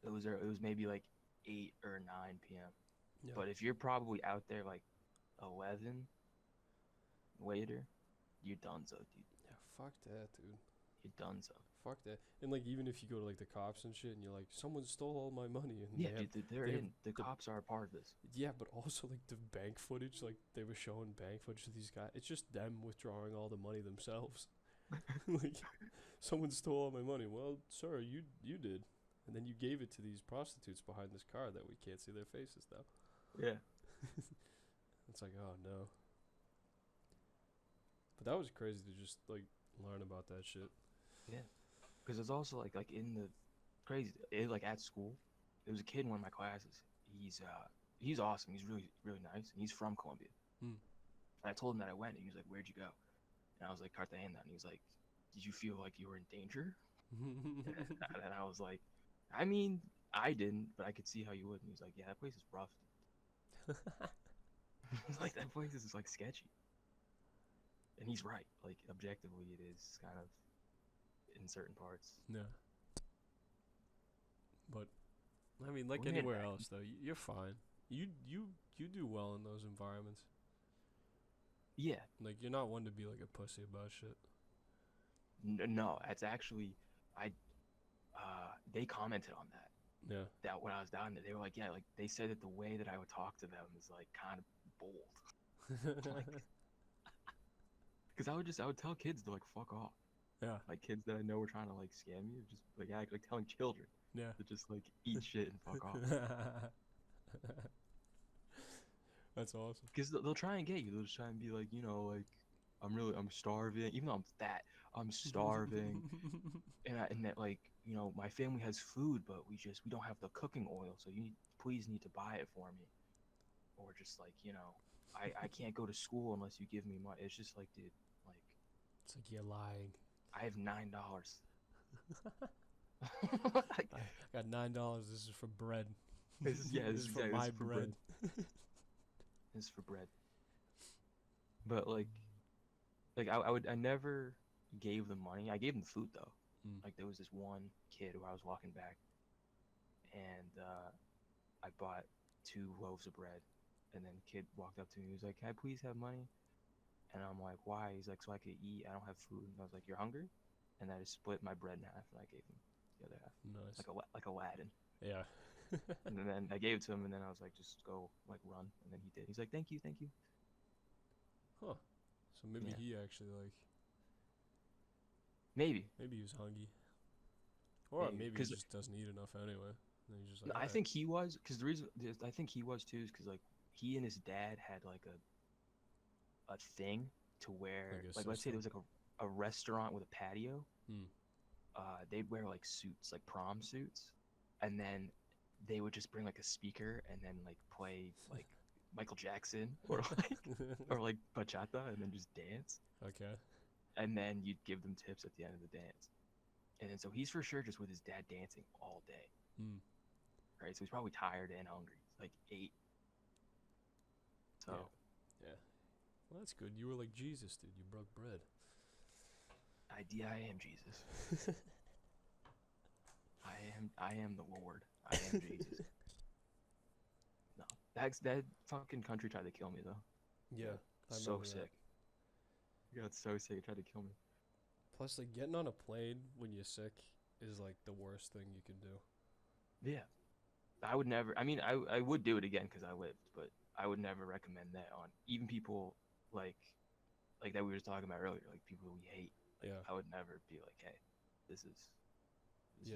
it was maybe like 8 or 9 p.m. Yeah. But if you're probably out there like 11 later, you're donezo, dude. Yeah, fuck that, dude. You're donezo. Fuck that. And like even if you go to like the cops and shit and you're like, someone stole all my money and Yeah, they have, dude, they're they have in. The the- cops are a part of this. yeah, but also like the bank footage, like they were showing bank footage of these guys. It's just them withdrawing all the money themselves. Like someone stole all my money. Well, sir, you did. And then you gave it to these prostitutes behind this car that we can't see their faces though. Yeah. It's like, oh no. But that was crazy to just like learn about that shit. Yeah. Because it's also like in the crazy like at school, there was a kid in one of my classes. He's awesome. He's really nice, and he's from Colombia. Hmm. And I told him that I went, and he was like, "Where'd you go?" And I was like, "Cartagena." And he was like, "Did you feel like you were in danger?" And I was like, "I mean, I didn't, but I could see how you would." And he was like, "Yeah, that place is rough." Like that place is like sketchy. And he's right. Like objectively, it is kind of in certain parts. Yeah. But I mean, like We made it anywhere back. else though, you're fine. You do well in those environments. Yeah. Like you're not one to be like a pussy about shit. No, it's actually, I, they commented on that. Yeah. That when I was down there, they were like, yeah, like they said that the way that I would talk to them is like kind of bold. Like, because I would tell kids to like fuck off. Yeah. Like kids that I know were trying to like scam you, just like act like telling children Yeah. to just like eat shit and fuck off. That's awesome. Because they'll try and get you. They'll just try and be like, you know, like I'm starving. Even though I'm fat, I'm starving. And that like, you know, my family has food, but we don't have the cooking oil, so you please need to buy it for me. Or just like, you know, I can't go to school unless you give me money. It's just like, dude, like It's like you're lying. I have $9. Like, I got $9. This is for bread. this is This is for exactly, my this is for bread. This is for bread. But like I never gave them money. I gave them food though. Mm. Like there was this one kid who I was walking back, and I bought 2 loaves of bread, and then the kid walked up to me. He was like, "Can I please have money?" And I'm like, "Why?" He's like, "So I could eat. I don't have food." And I was like, "You're hungry?" And I just split my bread in half, and I gave him the other half, Nice. like Aladdin. Yeah. And then I gave it to him, and then I was like, "Just go, like run." And then he did. He's like, "Thank you, thank you." Huh. So maybe Yeah. he actually like Maybe. maybe he was hungry. Or Maybe, maybe he 'cause- just doesn't eat enough anyway. And he's just like, No, I "Alright." think he was, because the reason I think he was too is because like he and his dad had like a thing to where Like a like let's say there was system. like a restaurant with a patio. Hmm. They'd wear like suits, like prom suits, and then they would just bring like a speaker and then like play like Michael Jackson or like bachata and then just dance, Okay. and then you'd give them tips at the end of the dance. And then so he's for sure just with his dad dancing all day. Hmm. Right? So he's probably tired and hungry. He's like 8. So Yeah. Well, that's good. You were like Jesus, dude. You broke bread. I am Jesus. I am the Lord. I am Jesus. No. That fucking country tried to kill me though. Yeah. I So remember that. sick. He got so sick, he tried to kill me. Plus, like getting on a plane when you're sick is like the worst thing you can do. Yeah. I would never, I mean, I would do it again because I lived, but I would never recommend that on even people like that we were talking about earlier, like people we hate. Like, Yeah. I would never be like, hey, this is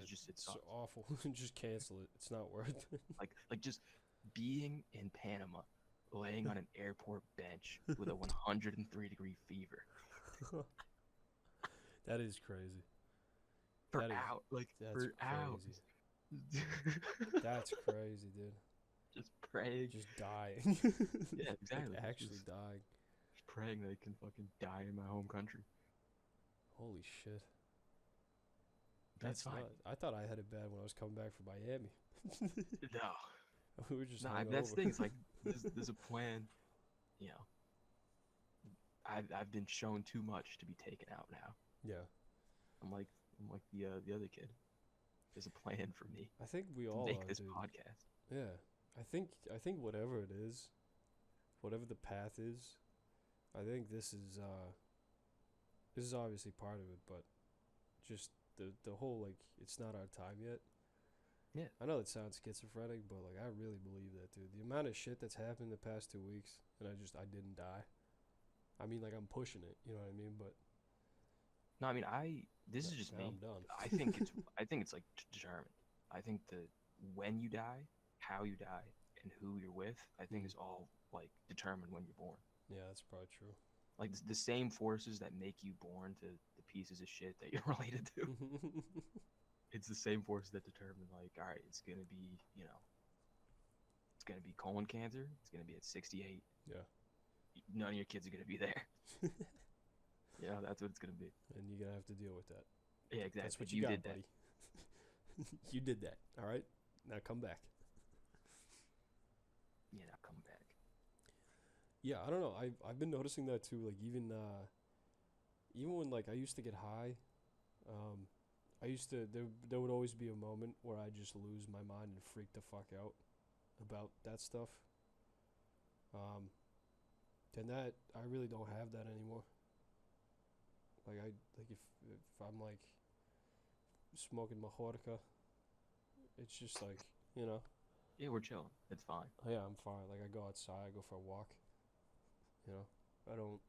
just, it it's so sucks. awful. Just cancel it. It's not worth it. Like just being in Panama, laying on an airport bench with a 103-degree fever That is crazy. for That is- out like That's for hours. crazy. That's crazy, dude. Just praying. Just dying. Yeah, exactly. Like actually Just dying. praying that I can fucking die in my home country. Holy shit. That's fine. nuts. I thought I had it bad when I was coming back from Miami. No. We were just No, hungover. that's the thing. It's like there's a plan. You know, I've been shown too much to be taken out now. Yeah. I'm like the other kid. There's a plan for me I think we to all make are, this dude. podcast. Yeah. I think whatever it is, whatever the path is, I think this is obviously part of it, but just the whole like it's not our time yet. Yeah. I know it sounds schizophrenic, but like I really believe that, dude. The amount of shit that's happened the past 2 weeks, and I didn't die. I mean, like I'm pushing it, you know what I mean? But No, I mean, this is just now me. I'm done. I think it's like determined. I think that when you die, how you die, and who you're with, I think is all like determined when you're born. Yeah, that's probably true. Like the same forces that make you born to the pieces of shit that you're related to. It's the same forces that determine like, all right, it's gonna be, it's gonna be colon cancer. It's gonna be at 68. Yeah. None of your kids are gonna be there. That's what it's gonna be. And you're gonna have to deal with that. Yeah, exactly. That's what you got, did buddy. You did that. All right. Now come back. Yeah, now come back. Yeah, I don't know. I've been noticing that too. Like even when like I used to get high, there would always be a moment where I just lose my mind and freak the fuck out about that stuff. And that I really don't have that anymore. Like if I'm like smoking mahorca, it's just like, you know. Yeah, we're chilling. It's fine. Yeah, I'm fine. Like I go outside, I go for a walk. You know,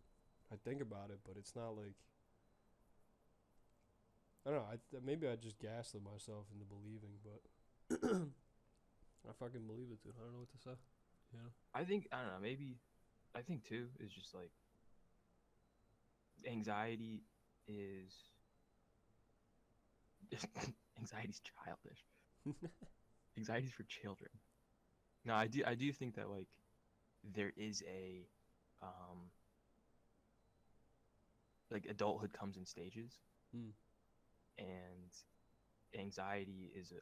I think about it, but it's not like, I don't know. Maybe I just gaslit myself into believing, but I fucking believe it, dude. I don't know what to say. You know. I don't know. Maybe I think too is just like anxiety is anxiety's childish. Anxiety's for children. No, I do think that like there is a like adulthood comes in stages, and anxiety is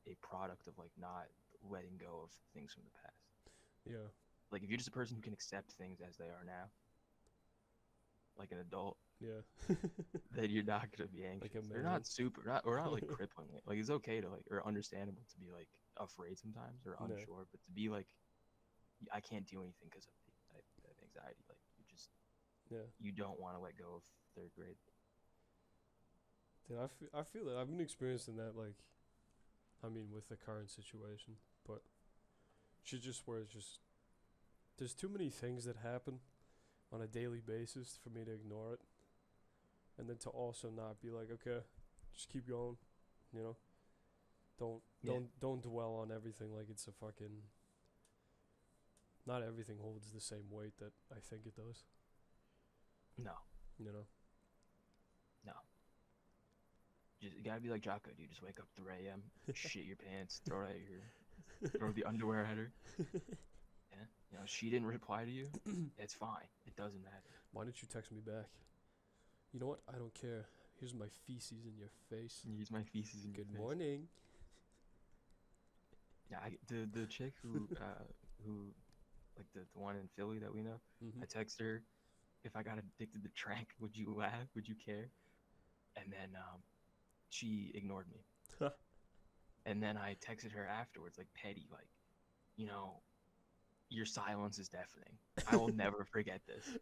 a product of like not letting go of things from the past. Yeah. Like if you're just a person who can accept things as they are now, like an adult, Yeah. then you're not gonna be anxious. Like a They're man. not like crippling it. Like it's okay to like, or understandable to be like afraid sometimes or No. unsure, but to be like, I can't do anything because of the anxiety. Like you don't want to let go of third grade. Dude, I feel that I've been experiencing that, like, I mean, with the current situation, but shit just where it's just, there's too many things that happen on a daily basis for me to ignore it, and then to also not be like, okay, just keep going, you know, don't dwell on everything like it's a fucking, not everything holds the same weight that I think it does. No. You know? No. You gotta be like Jocko, dude. Just wake up 3 a.m., shit your pants, throw the underwear at her. Yeah, she didn't reply to you. It's fine. It doesn't matter. Why didn't you text me back? You know what? I don't care. Here's my feces in your face. Use my feces in your Good face. morning. Yeah, the chick who like the one in Philly that we know. Mm-hmm. I text her, if I got addicted to Trank, would you laugh? Would you care? And then she ignored me. And then I texted her afterwards, like petty, like, your silence is deafening. I will never forget this.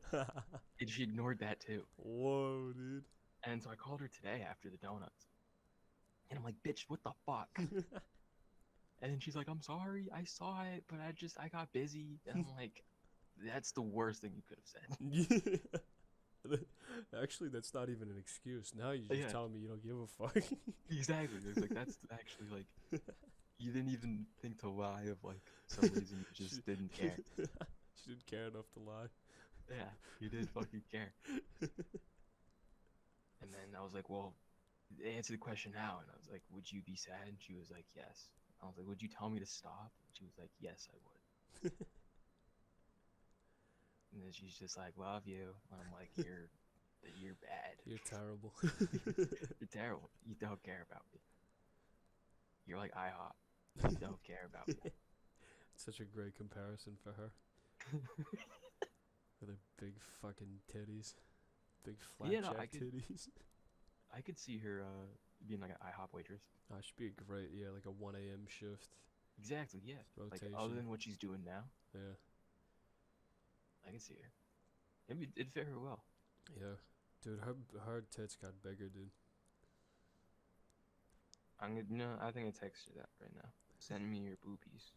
And she ignored that too. Whoa, dude. And so I called her today after the donuts. And I'm like, bitch, what the fuck? And then she's like, I'm sorry, I saw it, but I got busy. And I'm like, that's the worst thing you could have said. Yeah. Actually, that's not even an excuse. Now you're just telling me you don't give a fuck. Exactly. It's like, that's actually like, you didn't even think to lie of like some reason you just didn't care. She didn't care enough to lie. Yeah, you did fucking care. And then I was like, well, answer the question now. And I was like, would you be sad? And she was like, yes. I was like, would you tell me to stop? And she was like, yes, I would. And then she's just like, love you. And I'm like, you're bad. You're terrible. You're terrible. You don't care about me. You're like IHOP. You don't care about me. Such a great comparison for her. With her big fucking titties. Big flapjack titties. I could see her being like an IHOP waitress. Should be great. Yeah, like a 1 a.m. shift Exactly, yeah. Like rotation. other than what she's doing now, Yeah, I can see her. Maybe it'd fit her well. yeah, dude. Her tits got bigger, dude. I think I text her that right now. Send me your boobies.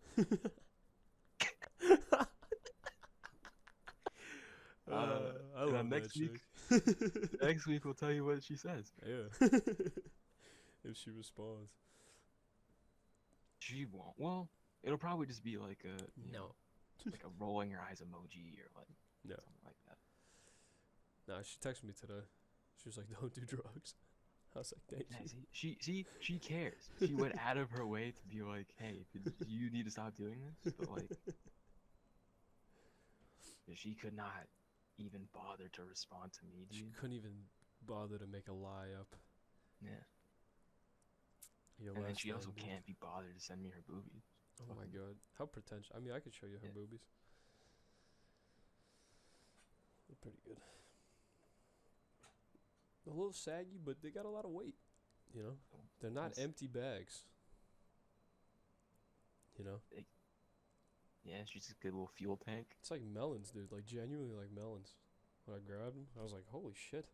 I love next that week, chick. next week we'll tell you what she says. Yeah. If she responds. She won't. Well, it'll probably just be like a No. like a rolling your eyes emoji or like No. something like that. Nah, she texted me today. She was like, "Don't do drugs." I was like, "Thank Yeah, you." she cares. She went out of her way to be like, hey, you need to stop doing this. But like, she could not even bother to respond to me, She dude. couldn't even bother to make a lie up. Yeah. Your And then last she also name, dude. can't be bothered to send me her boobies. Oh my god, how pretentious! I mean, I could show you her Yeah. boobies. They're pretty good. A little saggy, but they got a lot of weight. You know, they're not That's- empty bags. You know, Yeah, she's just a good little fuel tank. it's like melons, dude. Like genuinely like melons. When I grabbed them, I was like, "Holy shit!"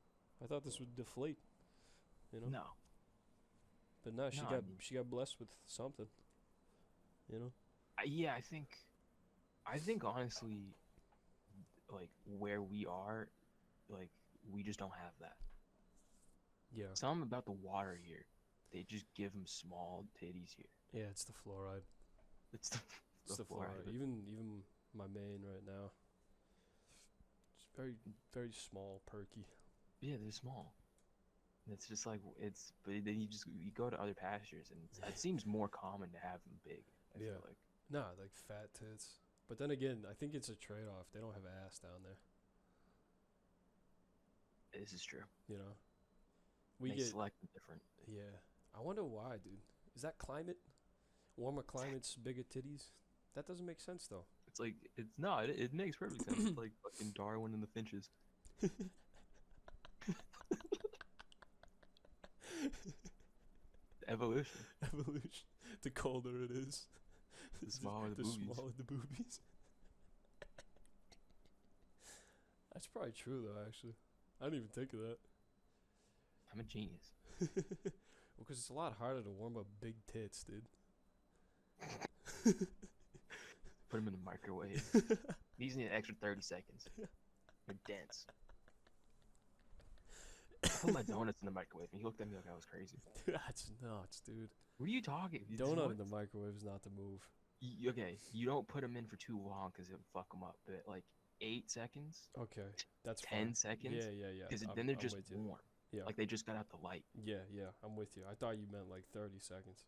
I thought this would deflate. You know, No. but no, she No, I got mean- she got blessed with something. You know. Yeah, I think honestly, like where we are, like we just don't have that. Yeah. Something about the water here, they just give them small titties here. Yeah, it's the fluoride. It's the, It's the fluoride. Even my main right now. It's very small, perky. Yeah, they're small. And it's just like but then you go to other pastures and it seems more common to have them big. I Yeah. feel like. Nah, like fat tits. But then again, I think it's a trade-off. They don't have ass down there. This is true. You know. We They get select them different. yeah. I wonder why, dude. Is that climate? Warmer climates, bigger titties. That doesn't make sense though. It's like it makes perfect sense. It's like fucking Darwin and the finches. Evolution. Evolution. The colder it is, The smaller the the boobies. smaller the boobies. That's probably true though. Actually, I didn't even think of that. I'm a genius. Well, because it's a lot harder to warm up big tits, dude. Put them in the microwave. These need an extra 30 seconds. They're dense. I put my donuts in the microwave and he looked at me like I was crazy. That's nuts, dude. What are you talking? Donut in the microwave is not the move. Okay, you don't put them in for too long because it'll fuck them up. But like 8 seconds, Okay, that's 10 fine. seconds, Yeah. because I'm- then they're I'm just with you. warm. Yeah. Like they just got out the light. Yeah, I'm with you. I thought you meant like 30 seconds.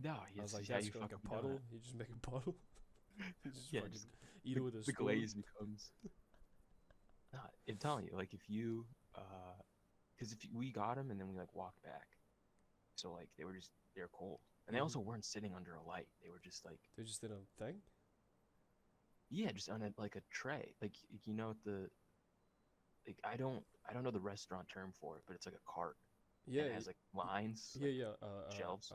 No, I was like, how that's you like a fuck a puddle. donut. You just make a puddle. You just Yeah, fucking just eat it with a The spoon. glaze becomes. No, I'm telling you, like if you, because we got them and then we like walked back, so like they're cold, and they Mhm. also weren't sitting under a light. They were just like They're just in a thing? yeah, just on like a tray, like you know the. Like I don't know the restaurant term for it, but it's like a cart. Yeah. And it has like lines. Yeah. shelves.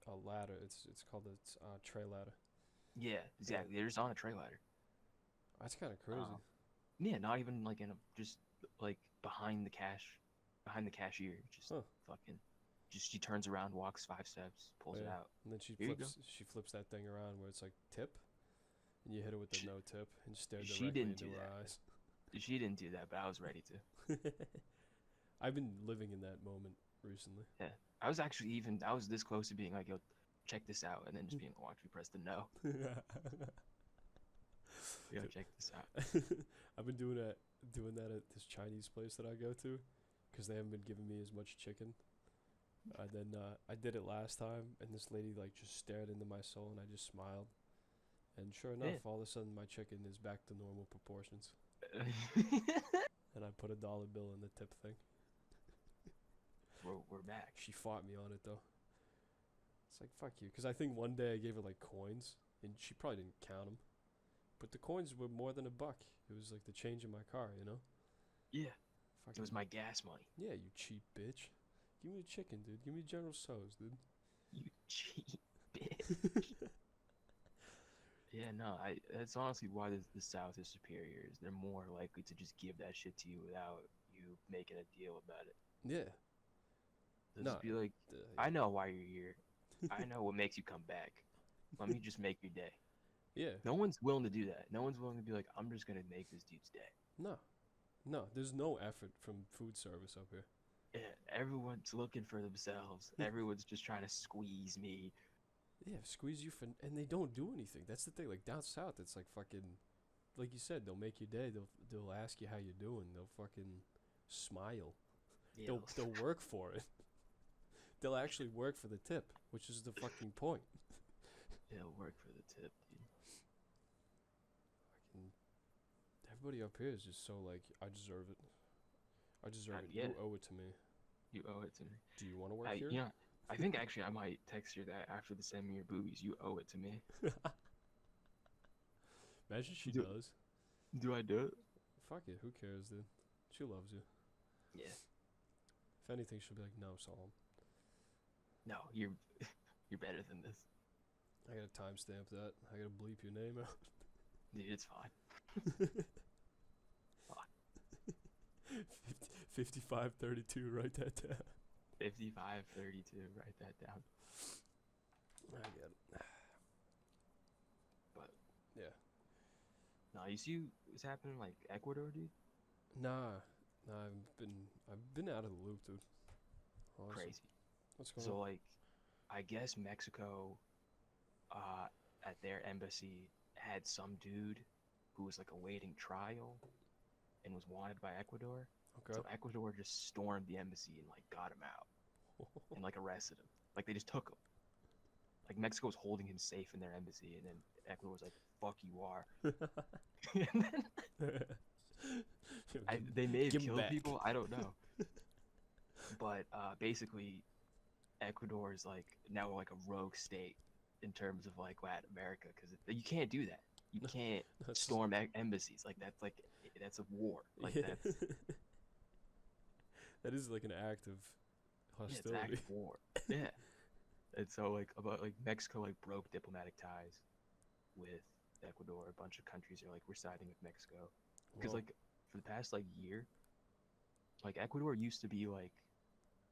A ladder. It's called a tray ladder. Yeah, exactly. They're just on a tray ladder. That's kind of crazy. Yeah, not even like in a just like behind the cashier. Just Huh. fucking. Just she turns around, walks 5 steps, pulls it Yeah. out. And then she Here you go. flips that thing around where it's like tip, and you hit it with the She- no tip and stare she directly didn't into do her that. eyes. She didn't do that, but I was ready to. I've been living in that moment recently. I was this close to being like, yo, check this out, and then just being like, watch me press the no. Yo, check this out. I've been doing that at this Chinese place that I go to, because they haven't been giving me as much chicken. And then I did it last time, and this lady like just stared into my soul, and I just smiled. And sure enough, Yeah. all of a sudden my chicken is back to normal proportions, and I put $1 bill in the tip thing. we're back. She fought me on it though. It's like fuck you, because I think one day I gave her like coins, and she probably didn't count them, but the coins were more than $1. It was like the change in my car, you know. Yeah. It was my gas money. Yeah, you cheap bitch. Give me the chicken, dude. Give me General Tso's, dude. You cheap bitch. Yeah, no, that's honestly why the South is superior. Is they're more likely to just give that shit to you without you making a deal about it. Yeah. They'll No. just be like, I know why you're here. I know what makes you come back. Let me just make your day. Yeah. No one's willing to do that. No one's willing to be like, I'm just gonna make this dude's day. No. No, there's no effort from food service up here. Yeah, everyone's looking for themselves. Everyone's just trying to squeeze me. Yeah, squeeze you for, and they don't do anything. That's the thing. Like down south, it's like fucking, like you said, they'll make your day. They'll ask you how you're doing. They'll fucking smile. Yeah, They'll work for it. They'll actually work for the tip, which is the fucking point. they'll work for the tip, dude. Fucking, everybody up here is just so like, I deserve it. I deserve it. Yeah. You owe it to me. You owe it to me. Do you want to work here? Yeah, I think actually I might text you that after the send me your boobies. You owe it to me. Imagine she Do- does. Do I do it? Fuck it. Who cares, dude? She loves you. Yeah. If anything, she'll be like, no, Saul. No, you're better than this. I gotta timestamp that. I gotta bleep your name out. Dude, it's fine. 5532, write that down. 5532. Write that down. I get it. But yeah. no, you see what's happening like Ecuador, dude? Nah, I've been out of the loop, dude. Honestly. Crazy. What's going So on? like, I guess Mexico, at their embassy had some dude who was like awaiting trial, and was wanted by Ecuador. Okay. So Ecuador just stormed the embassy and like got him out and like arrested him. Like they just took him. Like Mexico was holding him safe in their embassy, and then Ecuador was like, "Fuck you are." And then they may have Give 'em killed back. people. I don't know. But basically, Ecuador is like now like a rogue state in terms of like Latin America, because you can't do that. You can't That's- storm embassies. That's a war. Like that's that is like an act of yeah, it's an hostility. act of war. Yeah. And so like Mexico like broke diplomatic ties with Ecuador. A bunch of countries are like, we're siding with Mexico because Well, like for the past like year, like Ecuador used to be like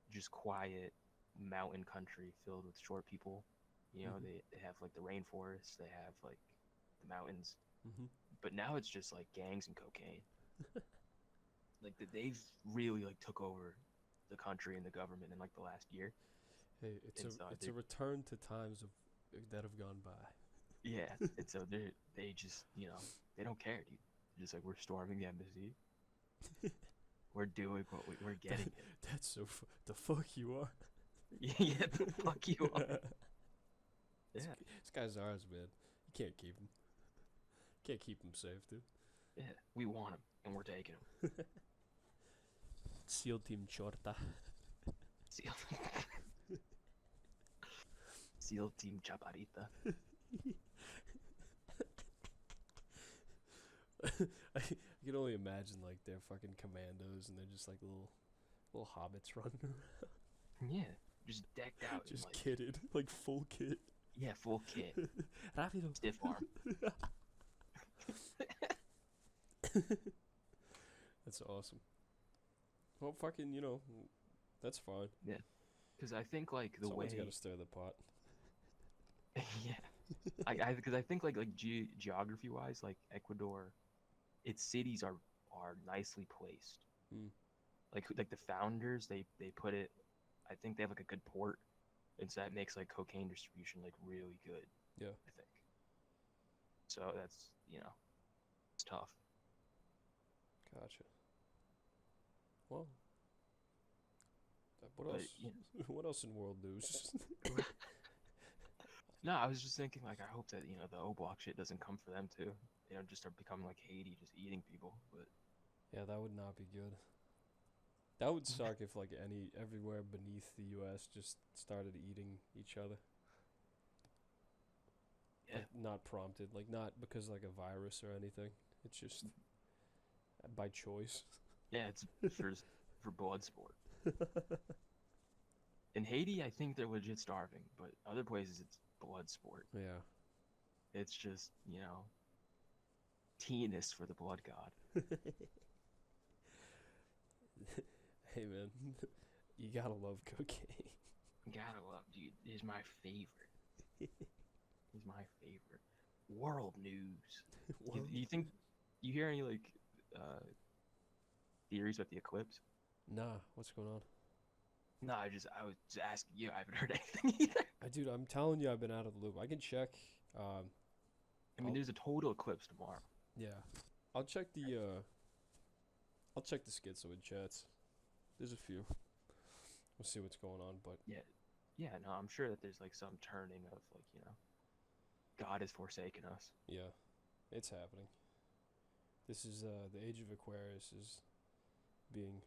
just quiet mountain country filled with short people. You know, Mhm. they have like the rainforest, they have like the mountains, mhm. but now it's just like gangs and cocaine. Like they've really like took over the country and the government in like the last year. Hey, it's Inside, a return to times of that have gone by. Yeah, and so they just, you know, they don't care, dude. They're just like, we're storming the embassy. We're doing what we're getting it. That's so the fuck you are. Yeah, the fuck you are. Yeah, This guy's ours, man. You can't keep him. Can't keep him safe, dude. yeah, we want him, and we're taking him. SEAL Team Chorta. Seal, SEAL Team Chaparita. I can only imagine like they're fucking commandos and they're just like little hobbits running around. Yeah, just decked out. in, Just like, kitted, like full kit. Yeah, full kit, Rápido. stiff arm. That's awesome. Well, fucking, you know, that's fine. Because I think like the Someone's way. got to stir the pot. Yeah, because I think like geography wise, like Ecuador, its cities are nicely placed. Mm. Like the founders, they put it. I think they have like a good port, and so that makes like cocaine distribution like really good. Yeah. I think. So that's, you know, it's tough. Gotcha. Well, what But, else? you What else in world news? No, I was just thinking like I hope that, you know, the O Block shit doesn't come for them too. They don't just start becoming like Haiti, just eating people. But Yeah, that would not be good. That would suck if like everywhere beneath the U.S. just started eating each other. yeah, Like, not prompted, like not because like a virus or anything. It's just by choice. Yeah, it's for blood sport. In Haiti, I think they're legit starving, but other places it's blood sport. Yeah. It's just, teenus for the blood god. Hey man, you gotta love cocaine. Gotta love, dude. He's my favorite. He's my favorite. World news. You think you hear any uh theories about the eclipse? Nah, what's going on? No, I was just asking you. I haven't heard anything either. Dude, I'm telling you, I've been out of the loop. I can check. I mean, there's a total eclipse tomorrow. Yeah, I'll check the. I'll check the schizoid chats. There's a few. We'll see what's going on, but Yeah, no, I'm sure that there's like some turning of God has forsaken us. yeah, it's happening. This is the age of Aquarius is being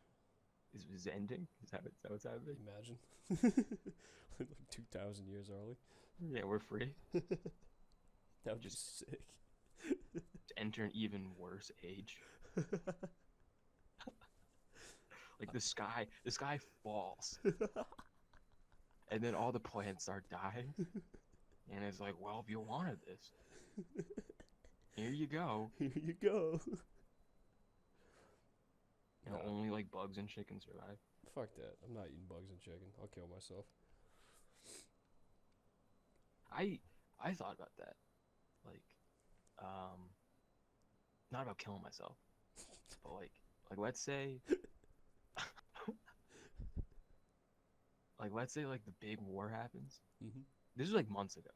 Is ending? Is that what's happening? imagine like 2,000 years early. Yeah, we're free. That would Just- be sick. To enter an even worse age. Like the sky falls, and then all the plants start dying, and it's like, well, if you wanted this, here you go. Here you go. Only like bugs and chickens survive. Fuck that. I'm not eating bugs and chicken. I'll kill myself. I thought about that, like, not about killing myself, but like let's say, like the big war happens. Mm-hmm. This was like months ago,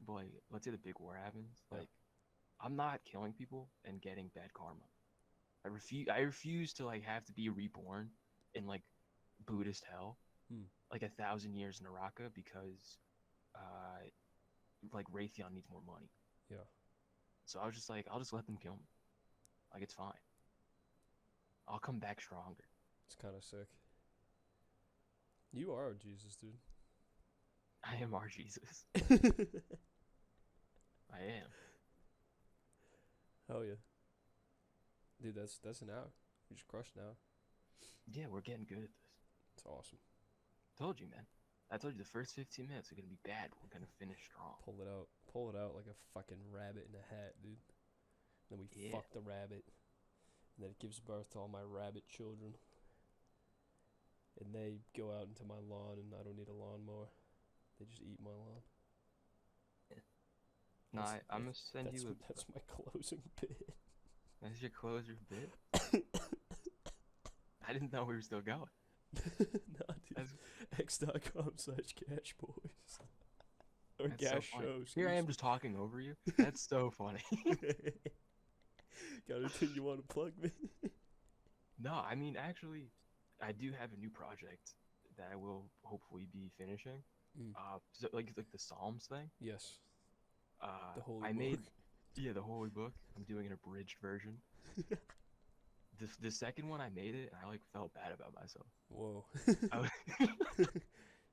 but like let's say the big war happens. Yeah. Like, I'm not killing people and getting bad karma. I refuse to like have to be reborn in like Buddhist hell, like 1,000 years in Naraka because, like Raytheon needs more money. Yeah. So I was just like, I'll just let them kill me. Like, it's fine. I'll come back stronger. It's kind of sick. You are Jesus, dude. I am our Jesus. I am. Hell yeah. Dude, that's an hour. We just crushed an hour. Yeah, we're getting good at this. It's awesome. Told you, man. I told you the first 15 minutes are gonna be bad. We're gonna finish strong. Pull it out. Pull it out like a fucking rabbit in a hat, dude. Then we Yeah. fuck the rabbit. And then it gives birth to all my rabbit children. And they go out into my lawn and I don't need a lawnmower. They just eat my lawn. No, That's- I'm gonna send that's, you that's my closing bit. That's your closer bit? I didn't know we were still going. Nah, dude. That's, X.com/Gash Boys. Or that's so Gash funny. Shows. Here I am just talking over you. That's so funny. Got anything you want to plug me? No, I mean, actually, I do have a new project that I will hopefully be finishing. So, like the Psalms thing. Yes. The Holy I Book. made, yeah, the Holy Book. I'm doing an abridged version. The second one I made it, and I like felt bad about myself. Whoa. I was-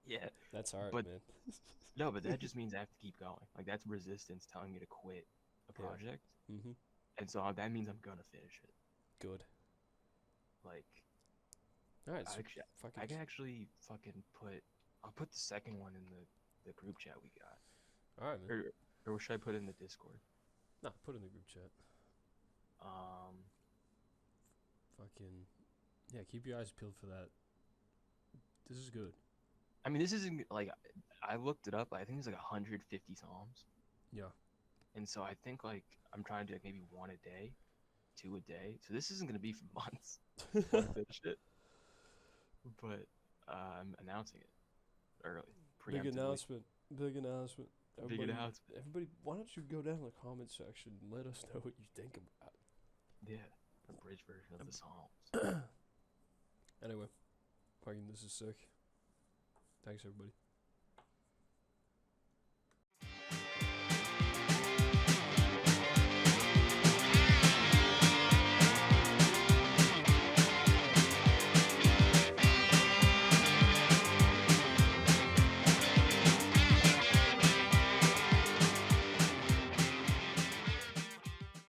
yeah, That's hard, But- man. no, but that just means I have to keep going. Like that's resistance telling me to quit a Yeah. project, Mm-hmm. and so that means I'm gonna finish it. Good. Like Alright, so I can actually fucking I'll put the second one in the group chat we got, Alright, man. or should I put it in the Discord? Nah, put it in the group chat. Fucking... Yeah, keep your eyes peeled for that. This is good. I mean, this isn't like I looked it up. I think it's like 150 psalms, Yeah. and so I think like I'm trying to do like maybe one a day, two a day. So this isn't gonna be for months. Shit. But I'm announcing it early. Big preemptively. announcement. Big announcement. Big announcement. Everybody, why don't you go down in the comment section and let us know what you think about it? Yeah, a bridge version of the Psalms. Anyway, fucking this is sick. Thanks, everybody.